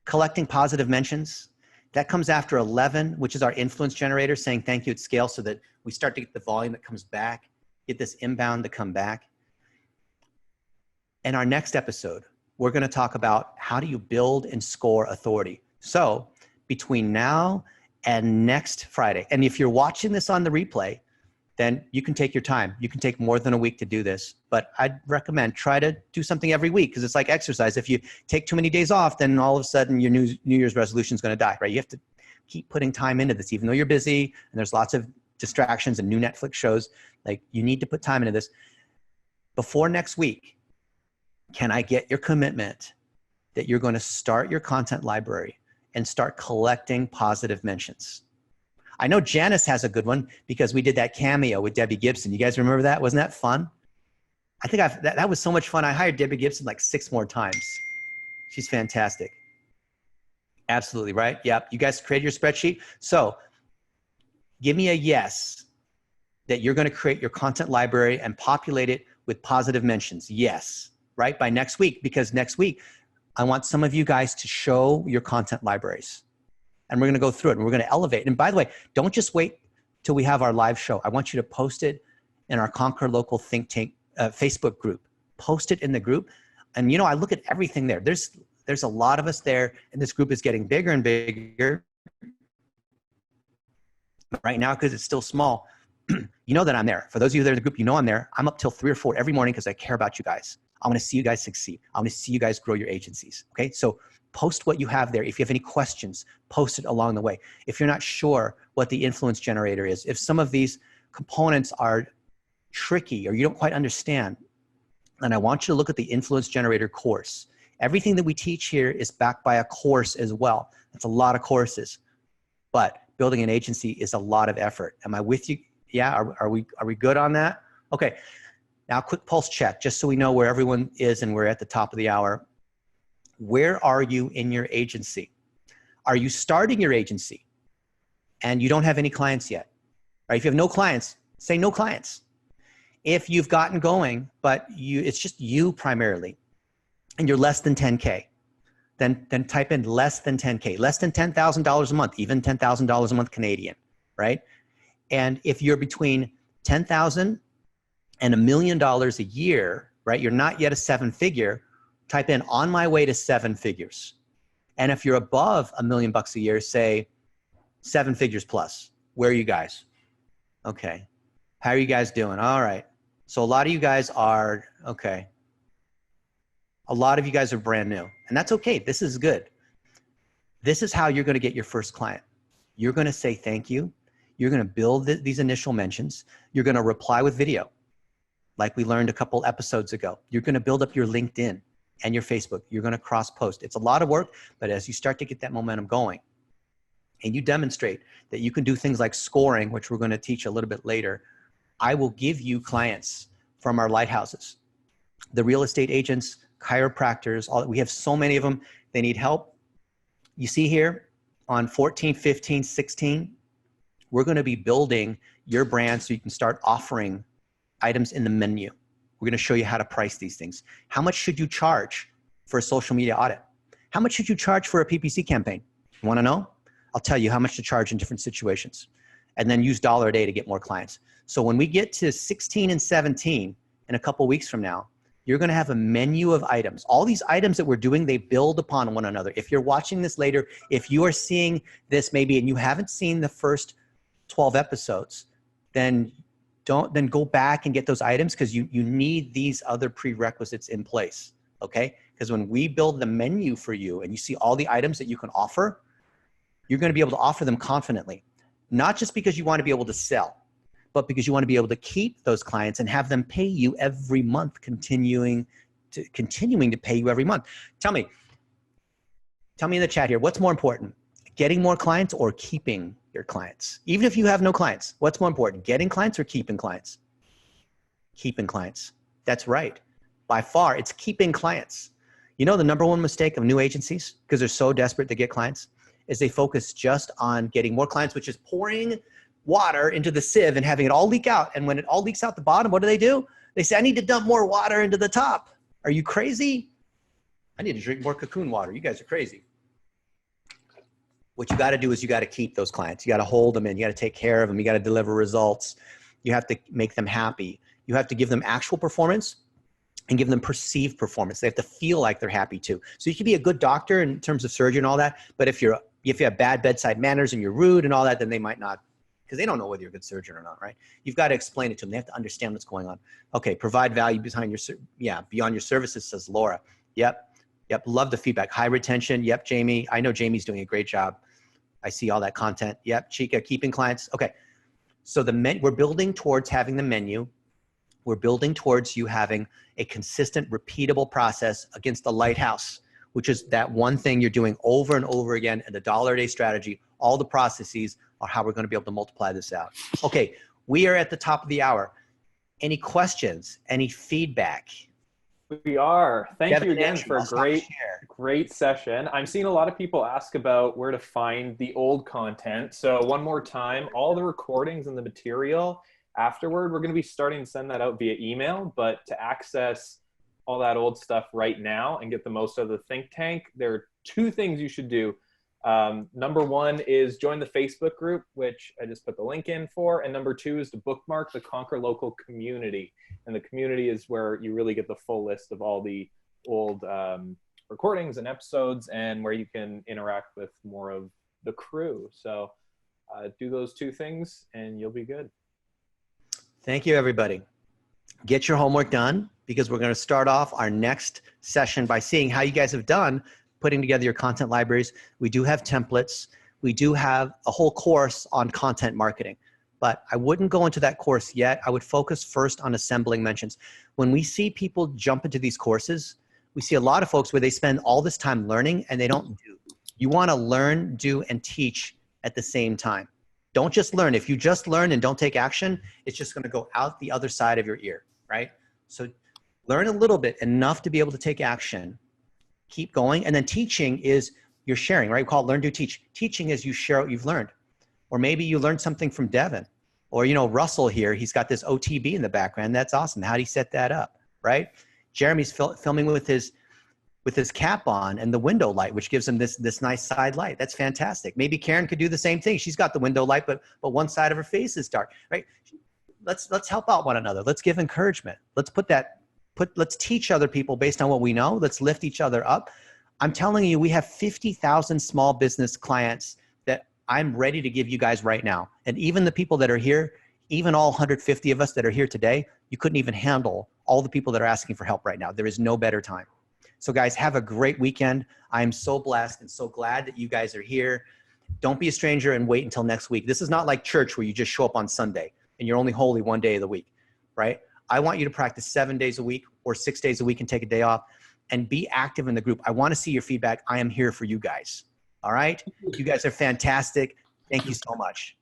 collecting positive mentions. That comes after 11, which is our influence generator, saying thank you at scale, so that we start to get the volume that comes back, get this inbound to come back. In our next episode, we're going to talk about how do you build and score authority. So between now and next Friday, and if you're watching this on the replay, then you can take your time. You can take more than a week to do this, but I'd recommend try to do something every week, because it's like exercise. If you take too many days off, then all of a sudden your New Year's resolution is going to die, right? You have to keep putting time into this, even though you're busy and there's lots of distractions and new Netflix shows. Like, you need to put time into this. Before next week, can I get your commitment that you're going to start your content library and start collecting positive mentions? I know Janice has a good one because we did that cameo with Debbie Gibson. You guys remember that? Wasn't that fun? I think that was so much fun. I hired Debbie Gibson like 6 more times. She's fantastic. Absolutely, right? Yep. You guys create your spreadsheet. So give me a yes that you're going to create your content library and populate it with positive mentions. Yes, right? By next week, because next week, I want some of you guys to show your content libraries. And we're going to go through it and we're going to elevate. And by the way, don't just wait till we have our live show. I want you to post it in our Conquer Local Think Tank Facebook group. Post it in the group. And I look at everything there. There's a lot of us there, and this group is getting bigger and bigger right now because it's still small. You know that I'm there. For those of you that are in the group, you know I'm there. I'm up till 3 or 4 every morning because I care about you guys. I want to see you guys succeed. I want to see you guys grow your agencies. Okay, so post what you have there. If you have any questions, post it along the way. If you're not sure what the influence generator is, if some of these components are tricky or you don't quite understand, then I want you to look at the influence generator course. Everything that we teach here is backed by a course as well. That's a lot of courses, but building an agency is a lot of effort. Am I with you? Yeah, are we good on that? Okay, now quick pulse check, just so we know where everyone is and we're at the top of the hour. Where are you in your agency? Are you starting your agency and you don't have any clients yet? Right? If you have no clients, say no clients. If you've gotten going, but it's just you primarily, and you're less than 10K, then type in less than 10K, less than $10,000 a month, even $10,000 a month Canadian, right? And if you're between $10,000 and $1 million a year, right? You're not yet a 7-figure, type in on my way to 7 figures. And if you're above $1 million a year, say 7 figures plus. Where are you guys? Okay. How are you guys doing? All right. So a lot of you guys are, okay. A lot of you guys are brand new, and that's okay. This is good. This is how you're going to get your first client. You're going to say thank you. You're going to build these initial mentions. You're going to reply with video, like we learned a couple episodes ago. You're going to build up your LinkedIn and your Facebook. You're going to cross-post. It's a lot of work, but as you start to get that momentum going, and you demonstrate that you can do things like scoring, which we're going to teach a little bit later, I will give you clients from our lighthouses, the real estate agents, chiropractors, we have so many of them. They need help. You see here on 14, 15, 16, we're going to be building your brand so you can start offering items in the menu. We're going to show you how to price these things. How much should you charge for a social media audit? How much should you charge for a PPC campaign? You want to know? I'll tell you how much to charge in different situations, and then use $1 a day to get more clients. So when we get to 16 and 17 in a couple weeks from now, you're going to have a menu of items. All these items that we're doing, they build upon one another. If you're watching this later, if you are seeing this maybe and you haven't seen the first 12 episodes, then go back and get those items, because you need these other prerequisites in place, okay? Because when we build the menu for you and you see all the items that you can offer, you're going to be able to offer them confidently, not just because you want to be able to sell, but because you want to be able to keep those clients and have them pay you every month, continuing to pay you every month. Tell me in the chat here, what's more important, getting more clients or keeping your clients? Even if you have no clients, what's more important, getting clients or keeping clients? Keeping clients. That's right. By far, it's keeping clients. You know, the number one mistake of new agencies, because they're so desperate to get clients, is they focus just on getting more clients, which is pouring water into the sieve and having it all leak out. And when it all leaks out the bottom, what do? They say, I need to dump more water into the top. Are you crazy? I need to drink more cocoon water. You guys are crazy. What you got to do is you got to keep those clients. You got to hold them in. You got to take care of them. You got to deliver results. You have to make them happy. You have to give them actual performance and give them perceived performance. They have to feel like they're happy too. So you can be a good doctor in terms of surgery and all that, but if you have bad bedside manners and you're rude and all that, then they might not because they don't know whether you're a good surgeon or not, right? You've got to explain it to them. They have to understand what's going on. Okay, provide value beyond your services, says Laura. Yep. Love the feedback. High retention. Yep, Jamie. I know Jamie's doing a great job. I see all that content. Yep, Chica, keeping clients. Okay, so we're building towards having the menu. We're building towards you having a consistent, repeatable process against the lighthouse, which is that one thing you're doing over and over again, and the $1 a day strategy. All the processes are how we're going to be able to multiply this out. Okay, we are at the top of the hour. Any questions? Any feedback? We are. Thank Devin you again Andrew, for a I'll stop great, share. great session. I'm seeing a lot of people ask about where to find the old content. So one more time, all the recordings and the material afterward, we're going to be starting to send that out via email. But to access all that old stuff right now and get the most out of the think tank, there are 2 things you should do. Number 1 is join the Facebook group, which I just put the link in for. And number 2 is to bookmark the Conquer Local community. And the community is where you really get the full list of all the old recordings and episodes, and where you can interact with more of the crew. So do those 2 things and you'll be good. Thank you, everybody. Get your homework done, because we're going to start off our next session by seeing how you guys have done putting together your content libraries. We do have templates. We do have a whole course on content marketing, but I wouldn't go into that course yet. I would focus first on assembling mentions. When we see people jump into these courses, we see a lot of folks where they spend all this time learning and they don't do. You want to learn, do, and teach at the same time. Don't just learn. If you just learn and don't take action, it's just going to go out the other side of your ear, right? So learn a little bit, enough to be able to take action. Keep going. And then teaching is you're sharing, right? We call it learn, do, teach. Teaching is you share what you've learned. Or maybe you learned something from Devin. Or, Russell here, he's got this OTB in the background. That's awesome. How do you set that up, right? Jeremy's filming with his cap on and the window light, which gives him this nice side light. That's fantastic. Maybe Karen could do the same thing. She's got the window light, but one side of her face is dark, right? Let's help out one another. Let's give encouragement. Let's teach other people based on what we know. Let's lift each other up. I'm telling you, we have 50,000 small business clients that I'm ready to give you guys right now. And even the people that are here, even all 150 of us that are here today, you couldn't even handle all the people that are asking for help right now. There is no better time. So guys, have a great weekend. I'm so blessed and so glad that you guys are here. Don't be a stranger and wait until next week. This is not like church where you just show up on Sunday and you're only holy 1 day of the week, right? I want you to practice 7 days a week or 6 days a week and take a day off and be active in the group. I want to see your feedback. I am here for you guys. All right? You guys are fantastic. Thank you so much.